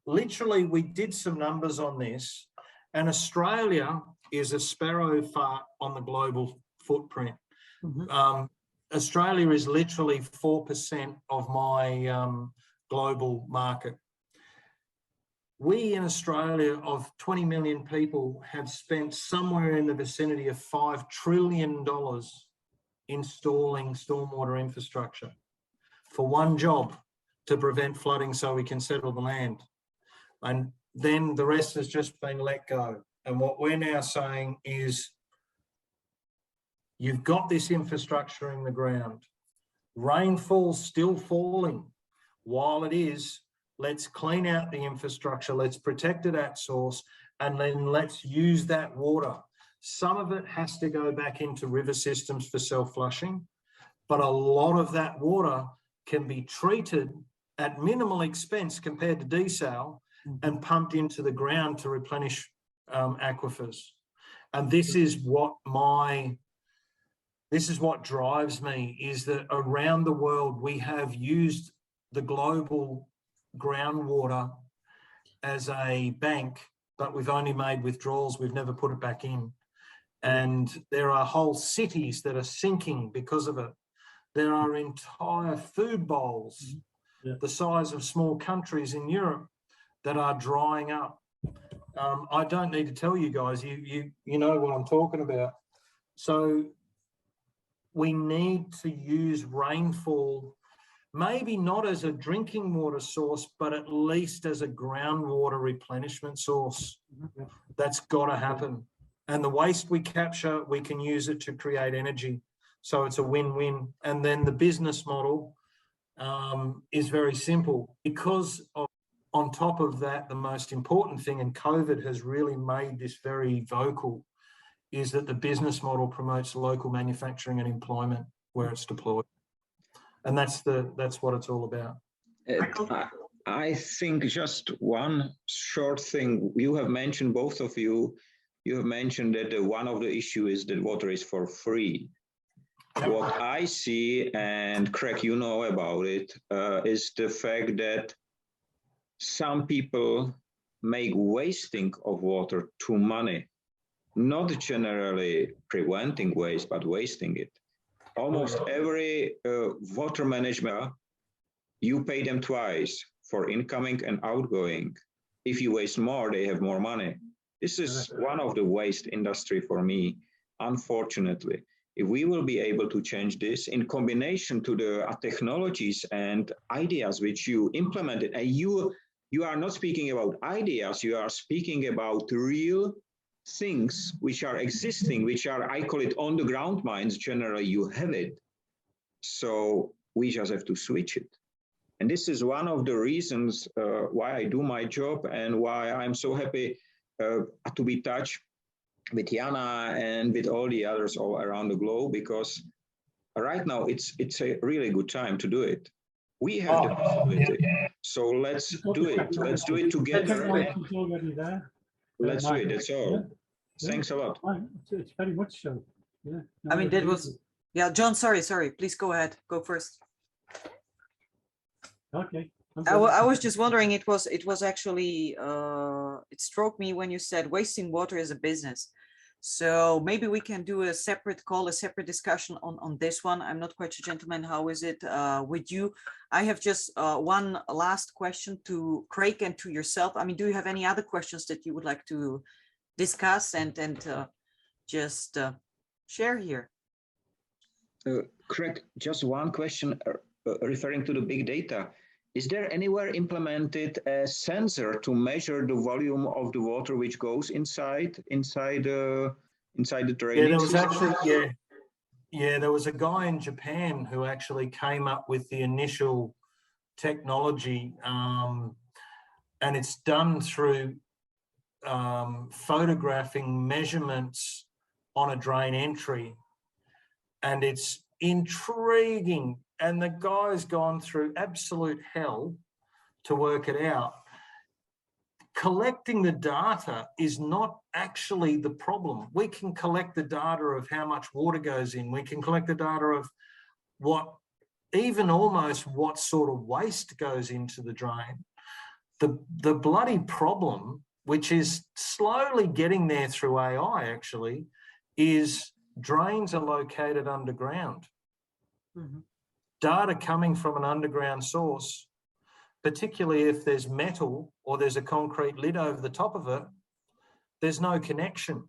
literally, we did some numbers on this, and Australia is a sparrow fart on the global footprint. Mm-hmm. Australia is literally 4% of my global market. We in Australia, of 20 million people, have spent somewhere in the vicinity of $5 trillion installing stormwater infrastructure for one job, to prevent flooding so we can settle the land. And then the rest has just been let go. And what we're now saying is, you've got this infrastructure in the ground. Rainfall's still falling. While it is, let's clean out the infrastructure, let's protect it at source, and then let's use that water. Some of it has to go back into river systems for self-flushing, but a lot of that water can be treated at minimal expense compared to desal and pumped into the ground to replenish aquifers. And this is what drives me, is that around the world we have used the global groundwater as a bank, but we've only made withdrawals, we've never put it back in. And there are whole cities that are sinking because of it. There are entire food bowls the size of small countries in Europe that are drying up. I don't need to tell you guys, you know what I'm talking about. So we need to use rainfall, maybe not as a drinking water source, but at least as a groundwater replenishment source. That's got to happen. And the waste we capture, we can use it to create energy. So it's a win-win. And then the business model is very simple. Because of, on top of that, the most important thing, and COVID has really made this very vocal, is that the business model promotes local manufacturing and employment where it's deployed. And that's what it's all about. I think just one short thing. You have mentioned, both of you, have mentioned that one of the issues is that water is for free. What I see, and Craig, you know about it, is the fact that some people make wasting of water to money, not generally preventing waste, but wasting it. Almost every water management, you pay them twice for incoming and outgoing. If you waste more, they have more money. This is one of the waste industry for me, unfortunately. If we will be able to change this in combination to the technologies and ideas which you implemented, and you are not speaking about ideas, you are speaking about real things which are existing, which are, I call it on the ground mines, generally you have it. So we just have to switch it. And this is one of the reasons why I do my job and why I'm so happy to be in touch with Jana and with all the others all around the globe, because right now it's a really good time to do it. We have the possibility, so let's do it. Let's do it together. Technology's already there. Let's do it. That's all. Yeah. Thanks a lot. It's very much so. Yeah. I mean, that was, yeah, John, sorry. Please go ahead. Go first. Okay. I was just wondering, it was actually, it struck me when you said wasting water is a business. So maybe we can do a separate call, a separate discussion on this one. I'm not quite sure, gentlemen, how is it with you? I have just one last question to Craig and to yourself. I mean, do you have any other questions that you would like to discuss and just share here? Craig, just one question referring to the big data. Is there anywhere implemented a sensor to measure the volume of the water which goes inside the drainage? Yeah, there was actually, there was a guy in Japan who actually came up with the initial technology, and it's done through photographing measurements on a drain entry, and it's intriguing. And the guy's gone through absolute hell to work it out. Collecting the data is not actually the problem. We can collect the data of how much water goes in. We can collect the data of even almost what sort of waste goes into the drain. The bloody problem, which is slowly getting there through AI actually, is drains are located underground. Mm-hmm. Data coming from an underground source, particularly if there's metal or there's a concrete lid over the top of it, there's no connection.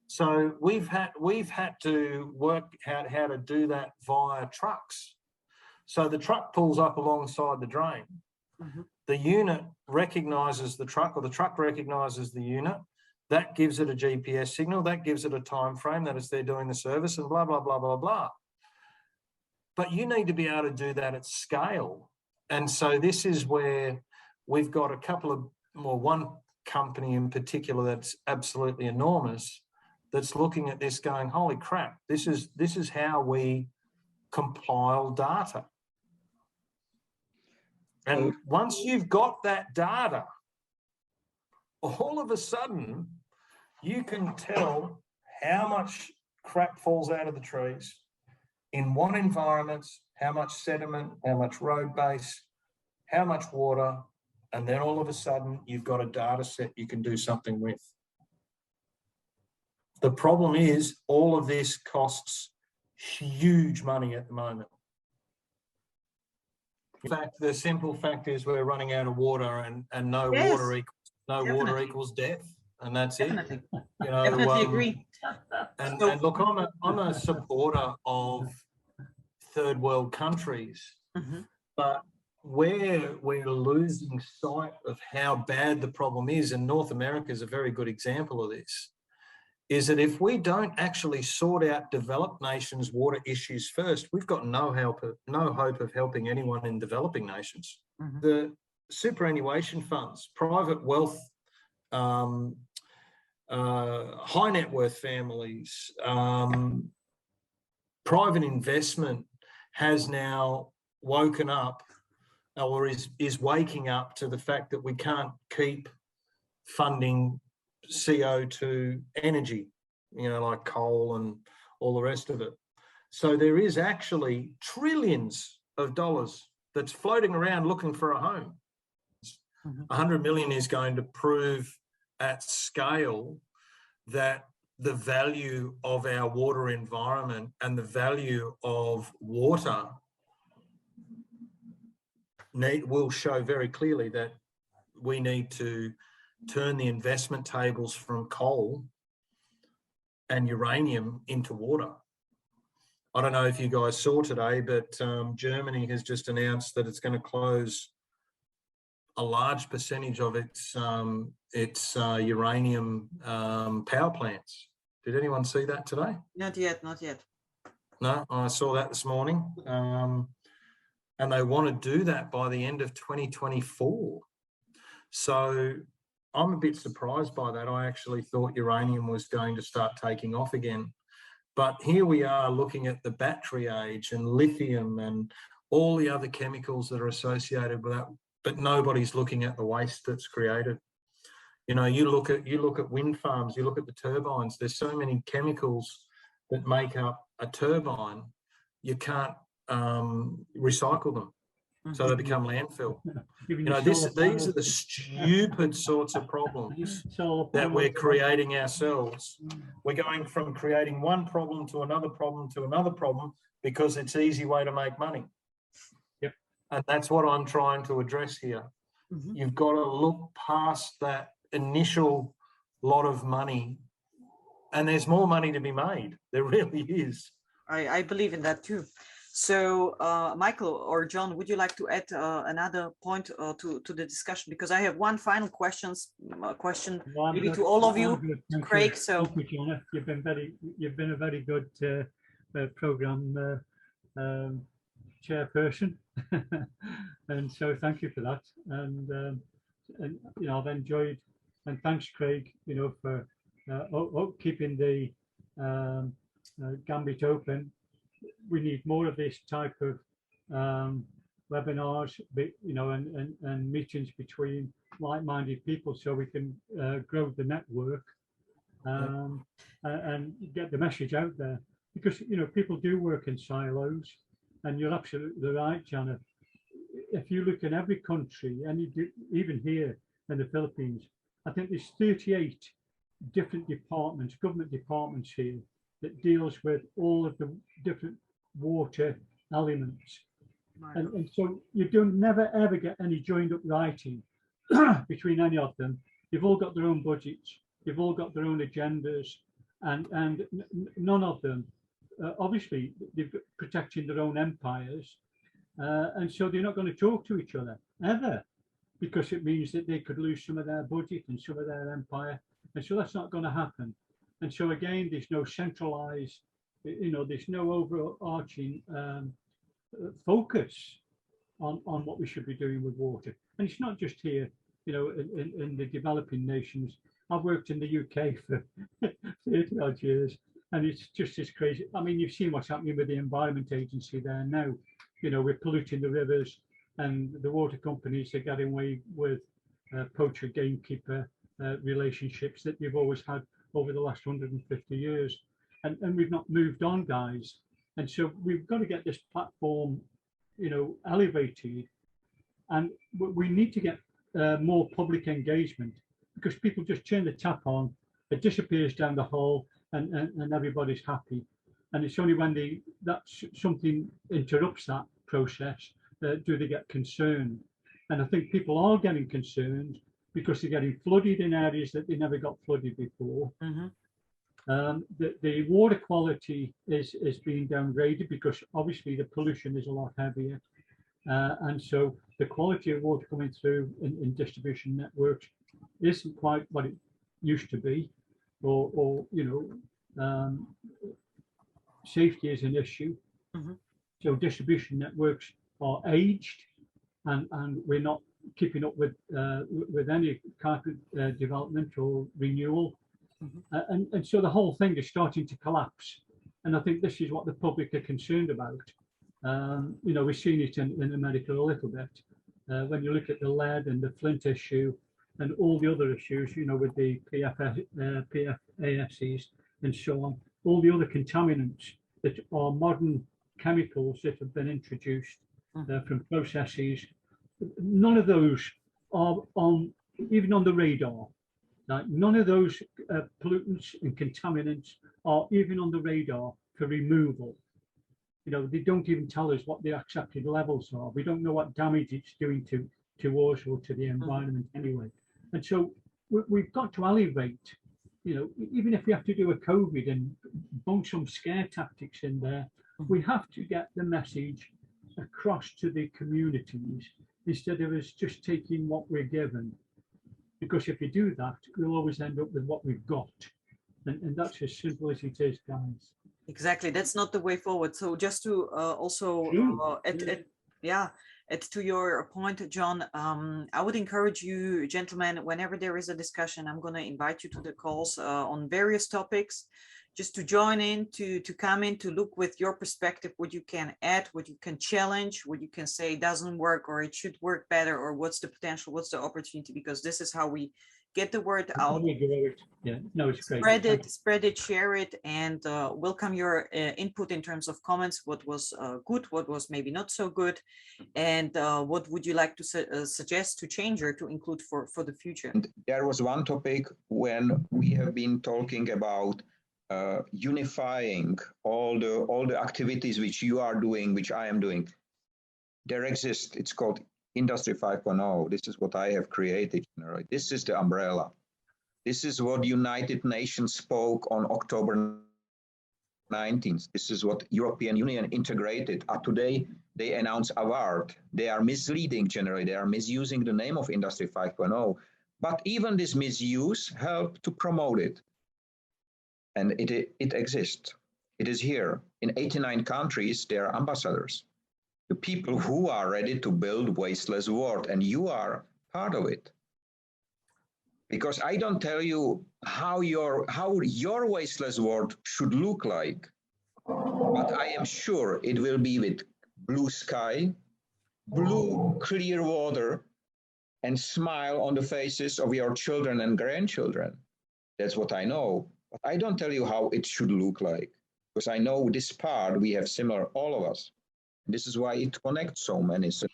So we've had to work out how to do that via trucks. So the truck pulls up alongside the drain. Mm-hmm. The unit recognises the truck, or the truck recognises the unit. That gives it a GPS signal. That gives it a time frame that it's there doing the service, and blah, blah, blah, blah, blah. But you need to be able to do that at scale. And so this is where we've got one company in particular that's absolutely enormous, that's looking at this going, holy crap, this is how we compile data. And once you've got that data, all of a sudden you can tell how much crap falls out of the trees, in what environments, how much sediment, how much road base, how much water, and then all of a sudden you've got a data set you can do something with. The problem is all of this costs huge money at the moment. In fact, the simple fact is we're running out of water, and no water equals death, and that's Definitely. it. You know, definitely agree. And look, I'm a supporter of third world countries, mm-hmm. but where we're losing sight of how bad the problem is, and North America is a very good example of this, is that if we don't actually sort out developed nations' water issues first, we've got no hope of helping anyone in developing nations. Mm-hmm. The superannuation funds, private wealth, high net worth families, private investment has now woken up, or is waking up to the fact that we can't keep funding CO2 energy, you know, like coal and all the rest of it. So there is actually trillions of dollars that's floating around looking for a home. 100 million is going to prove at scale that the value of our water environment and the value of water will show very clearly that we need to turn the investment tables from coal and uranium into water. I don't know if you guys saw today, but Germany has just announced that it's going to close a large percentage of its uranium power plants. Did anyone see that today? Not yet, not yet. No, I saw that this morning. and they want to do that by the end of 2024. So I'm a bit surprised by that. I actually thought uranium was going to start taking off again. But here we are looking at the battery age and lithium and all the other chemicals that are associated with that, but nobody's looking at the waste that's created. You know, you look at wind farms, you look at the turbines, there's so many chemicals that make up a turbine, you can't recycle them. So they become landfill. You know, these are the stupid sorts of problems that we're creating ourselves. We're going from creating one problem to another problem to another problem because it's an easy way to make money. Yep. And that's what I'm trying to address here. You've got to look past that initial lot of money, and there's more money to be made. There really is. I believe in that too. So, Michael or John, would you like to add another point to the discussion? Because I have one final question, maybe to all of you, to Craig. You. So, thank you, John. You've been a very good program chairperson, and so thank you for that. And you know, I've enjoyed, and thanks, Craig. You know, for keeping the gambit open. We need more of this type of webinars, you know, and meetings between like-minded people, so we can grow the network and get the message out there. Because, you know, people do work in silos, and you're absolutely right, Janet. If you look in every country, and you do, even here in the Philippines, I think there's 38 different departments, government departments here, that deals with all of the different water elements. And so you don't never ever get any joined up writing between any of them. They've all got their own budgets, they've all got their own agendas, and none of them, obviously, they're protecting their own empires, and so they're not going to talk to each other ever, because it means that they could lose some of their budget and some of their empire, and so that's not going to happen. And so again, there's no centralized, you know, there's no overarching focus on what we should be doing with water. And it's not just here, you know, in the developing nations. I've worked in the UK for 30 odd years, and it's just as crazy. I mean, you've seen what's happening with the Environment Agency there now. You know, we're polluting the rivers, and the water companies are getting away with poacher gamekeeper relationships that we've always had over the last 150 years, and we've not moved on, guys. And so we've got to get this platform, you know, elevated, and we need to get more public engagement, because people just turn the tap on, it disappears down the hole, and everybody's happy. And it's only when something interrupts that process do they get concerned. And I think people are getting concerned because they're getting flooded in areas that they never got flooded before. The water quality is being downgraded because obviously the pollution is a lot heavier. And so the quality of water coming through in distribution networks isn't quite what it used to be, or you know, safety is an issue. So distribution networks are aged, and we're not keeping up with any kind of development or renewal. And so the whole thing is starting to collapse. And I think this is what the public are concerned about. You know, we've seen it in America a little bit. When you look at the lead and the flint issue and all the other issues, you know, with the PFASs and so on, all the other contaminants that are modern chemicals that have been introduced from processes, none of those are even on the radar. Like, none of those pollutants and contaminants are even on the radar for removal. You know, they don't even tell us what the accepted levels are. We don't know what damage it's doing to us or to the environment anyway. And so we've got to elevate, you know, even if we have to do a COVID and bunk some scare tactics in there, we have to get the message across to the communities instead of us just taking what we're given. Because if we do that, we'll always end up with what we've got. And that's as simple as it is, guys. Exactly, that's not the way forward. So just to also Yeah, it's to your point, John. I would encourage you, gentlemen, whenever there is a discussion, I'm going to invite you to the calls on various topics, just to join in, to come in, to look with your perspective, what you can add, what you can challenge, what you can say doesn't work, or it should work better, or what's the potential, what's the opportunity, because this is how we get the word out. Yeah, no, it's great. Spread it, share it, and welcome your input in terms of comments. What was good, what was maybe not so good, and what would you like to suggest to change or to include for the future? And there was one topic when we have been talking about unifying all the activities which you are doing, which I am doing. There exists. It's called Industry 5.0. This is what I have created. Right? This is the umbrella. This is what United Nations spoke on October 19th. This is what European Union integrated. Today, they announce award. They are misleading generally. They are misusing the name of Industry 5.0. But even this misuse helped to promote it. And it exists. It is here. In 89 countries, there are ambassadors. The people who are ready to build wasteless world, and you are part of it. Because I don't tell you how your wasteless world should look like, but I am sure it will be with blue sky, blue clear water, and smile on the faces of your children and grandchildren. That's what I know. But I don't tell you how it should look like, because I know this part we have similar, all of us. This is why it connects so many. So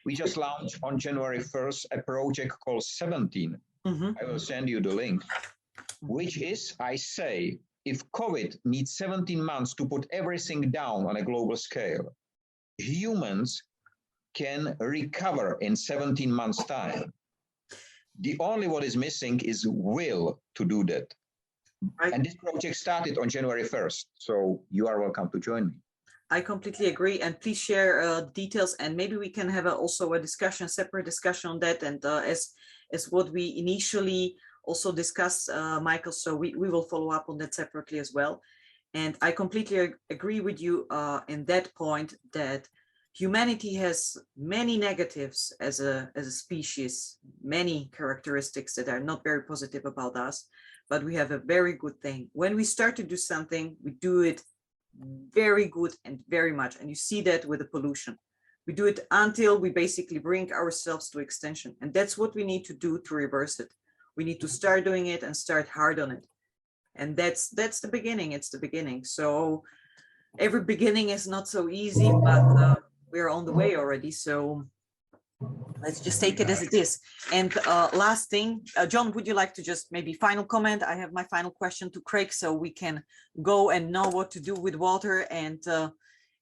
we just launched on January 1st a project called 17. I will send you the link, which is, I say, if COVID needs 17 months to put everything down on a global scale, humans can recover in 17 months' time. The only what is missing is will to do that. And this project started on January 1st, so you are welcome to join me. I completely agree, and please share details, and maybe we can have also a discussion, separate discussion on that, and as what we initially also discussed, Michael, so we will follow up on that separately as well. And I completely agree with you in that point, that humanity has many negatives as a species, many characteristics that are not very positive about us, but we have a very good thing. When we start to do something, we do it very good and very much. And you see that with the pollution. We do it until we basically bring ourselves to extinction. And that's what we need to do to reverse it. We need to start doing it and start hard on it. And that's the beginning. It's the beginning. So every beginning is not so easy, but we're on the way already. So let's just take it as it is. And last thing, John, would you like to just maybe final comment? I have my final question to Craig, so we can go and know what to do with water, and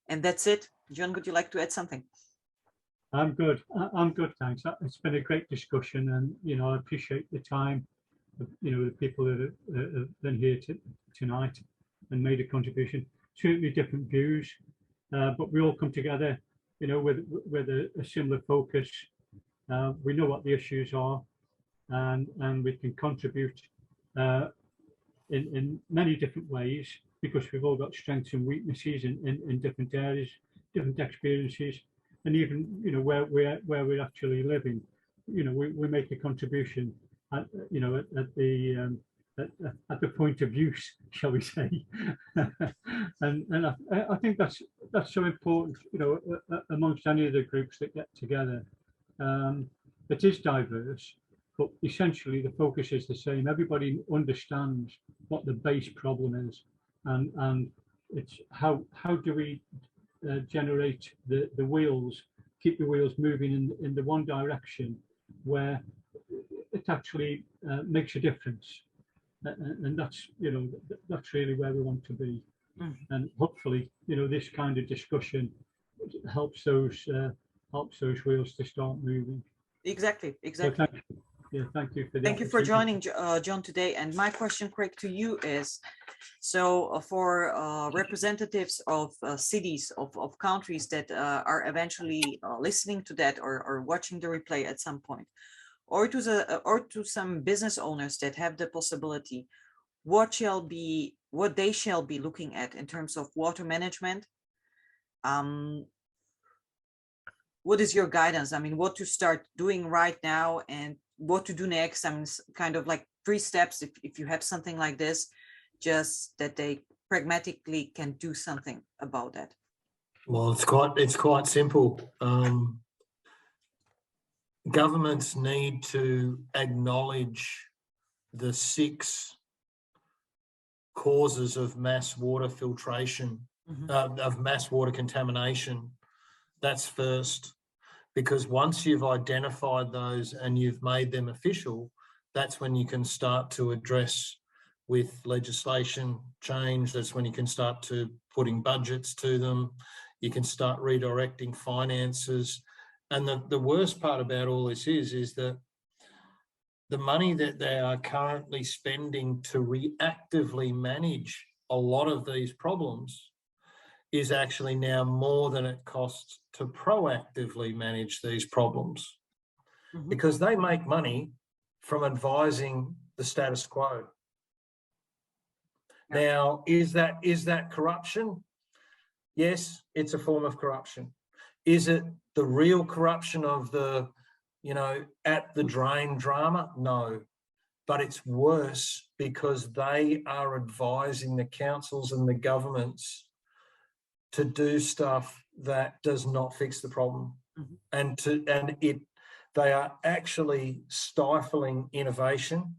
that's it. John, would you like to add something? I'm good. I'm good, thanks. It's been a great discussion, and I appreciate the time. The people that have been here tonight and made a contribution. Certainly different views, but we all come together, with a similar focus. We know what the issues are, and we can contribute in many different ways, because we've all got strengths and weaknesses in different areas, different experiences, and even where we're actually living. We make a contribution at at the point of use, shall we say. and I think that's so important, amongst any of the groups that get together. It is diverse, but essentially the focus is the same. Everybody understands what the base problem is, and it's how do we generate the wheels, keep the wheels moving in the one direction where it actually makes a difference. And that's that's really where we want to be. And hopefully this kind of discussion helps those wheels to start moving. Exactly. So thank you for thank you for joining, John, today. And my question, Craig, to you is, so for representatives of cities, of countries that are eventually listening to that or watching the replay at some point, or to some business owners that have the possibility, what they shall be looking at in terms of water management, what is your guidance? I mean, what to start doing right now and what to do next? I mean, kind of like 3 steps if you have something like this, just that they pragmatically can do something about that. Well, it's quite simple. Governments need to acknowledge the 6 causes of mass water filtration, of mass water contamination. That's first, because once you've identified those and you've made them official, that's when you can start to address with legislation change. That's when you can start to putting budgets to them. You can start redirecting finances. And the worst part about all this is that the money that they are currently spending to reactively manage a lot of these problems is actually now more than it costs to proactively manage these problems, because they make money from advising the status quo. Yeah. Now, is that corruption? Yes, it's a form of corruption. Is it the real corruption of the, at the drain drama? No, but it's worse because they are advising the councils and the governments to do stuff that does not fix the problem, they are actually stifling innovation.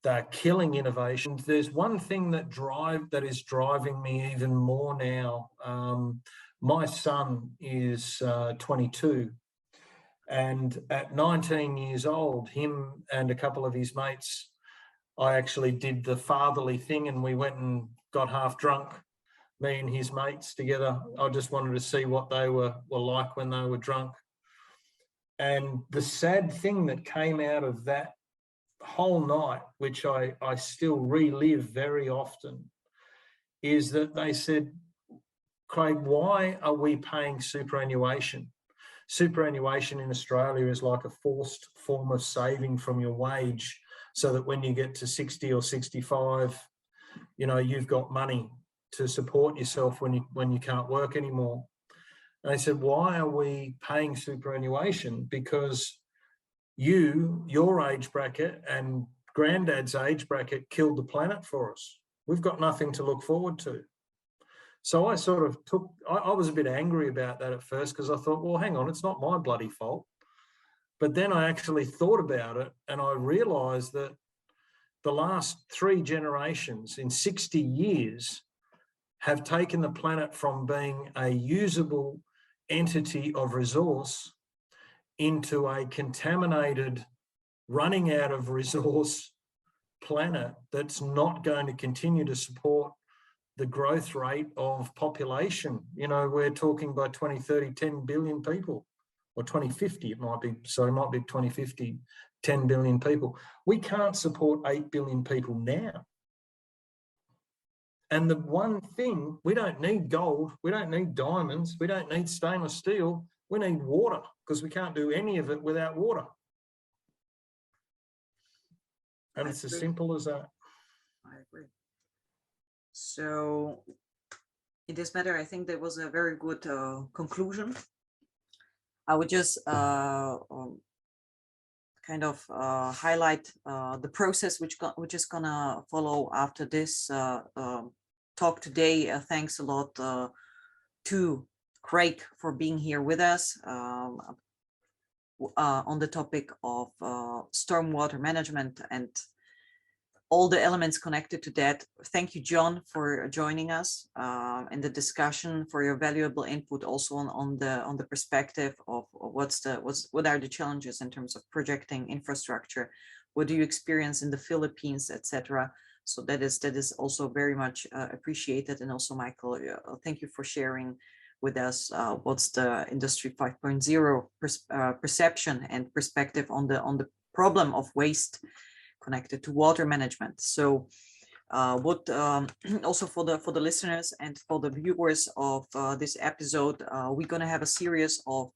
They're killing innovation. There's one thing that is driving me even more now. My son is 22, and at 19 years old, him and a couple of his mates, I actually did the fatherly thing, and we went and got half drunk, me and his mates together. I just wanted to see what they were like when they were drunk. And the sad thing that came out of that whole night, which I still relive very often, is that they said, Craig, why are we paying superannuation? Superannuation in Australia is like a forced form of saving from your wage, so that when you get to 60 or 65, you've got money to support yourself when you can't work anymore. And they said, why are we paying superannuation? Because your age bracket and granddad's age bracket killed the planet for us. We've got nothing to look forward to. So I sort of I was a bit angry about that at first, because I thought, well, hang on, it's not my bloody fault. But then I actually thought about it, and I realised that the last 3 generations in 60 years have taken the planet from being a usable entity of resource into a contaminated, running out of resource planet that's not going to continue to support the growth rate of population. We're talking by 2030, 10 billion people, or 2050, it might be 2050, 10 billion people. We can't support 8 billion people now. And the one thing, we don't need gold, we don't need diamonds, we don't need stainless steel, we need water, because we can't do any of it without water. And it's as simple as that. I agree. So in this matter, I think that was a very good conclusion. I would just kind of highlight the process which is gonna follow after this talk today. Thanks a lot to Craig for being here with us on the topic of stormwater management and all the elements connected to that. Thank you, John, for joining us in the discussion, for your valuable input also on the perspective of what are the challenges in terms of projecting infrastructure. What do you experience in the Philippines, etc. So that is also very much appreciated. And also, Michael, thank you for sharing with us what's the Industry 5.0 perception and perspective on the problem of waste connected to water management. So also for the listeners and for the viewers of this episode, we're going to have a series of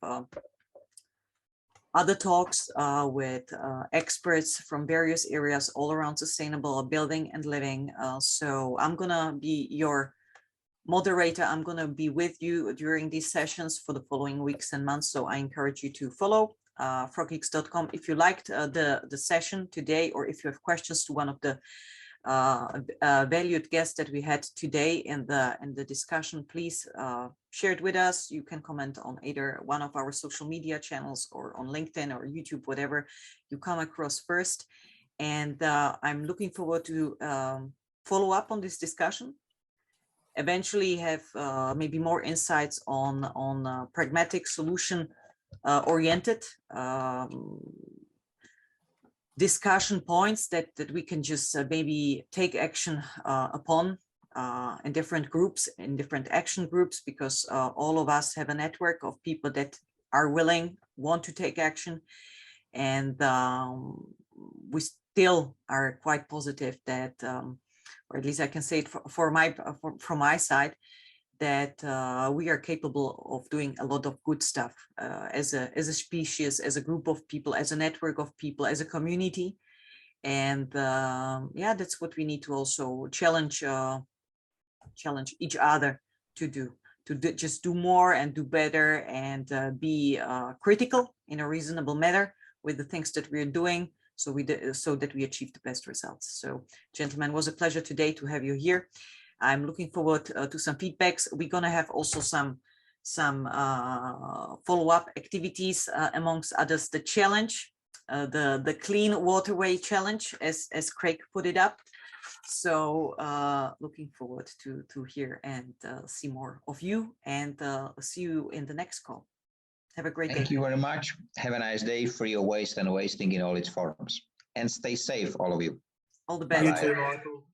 other talks with experts from various areas all around sustainable building and living. So I'm going to be your moderator. I'm going to be with you during these sessions for the following weeks and months. So I encourage you to follow Frogeex.com. If you liked the session today, or if you have questions to one of the valued guests that we had today in the discussion, please share it with us. You can comment on either one of our social media channels or on LinkedIn or YouTube, whatever you come across first. And I'm looking forward to follow up on this discussion. Eventually have maybe more insights on pragmatic solution oriented discussion points that we can just maybe take action upon in different groups, in different action groups, because all of us have a network of people that are willing, want to take action. And we still are quite positive that, or at least I can say it from my side, that we are capable of doing a lot of good stuff as a species, as a group of people, as a network of people, as a community. And yeah, that's what we need to also challenge each other to do, just do more and do better, and be critical in a reasonable manner with the things that we're doing, so that we achieve the best results. So, gentlemen, it was a pleasure today to have you here. I'm looking forward to some feedbacks. We're going to have also some follow-up activities, amongst others, the challenge, the Clean Waterway Challenge, as Craig put it up. So looking forward to hear and see more of you, and see you in the next call. Have a great day. Thank you very much. Have a nice day, free of waste and wasting in all its forms. And stay safe, all of you. All the best. You too, Michael.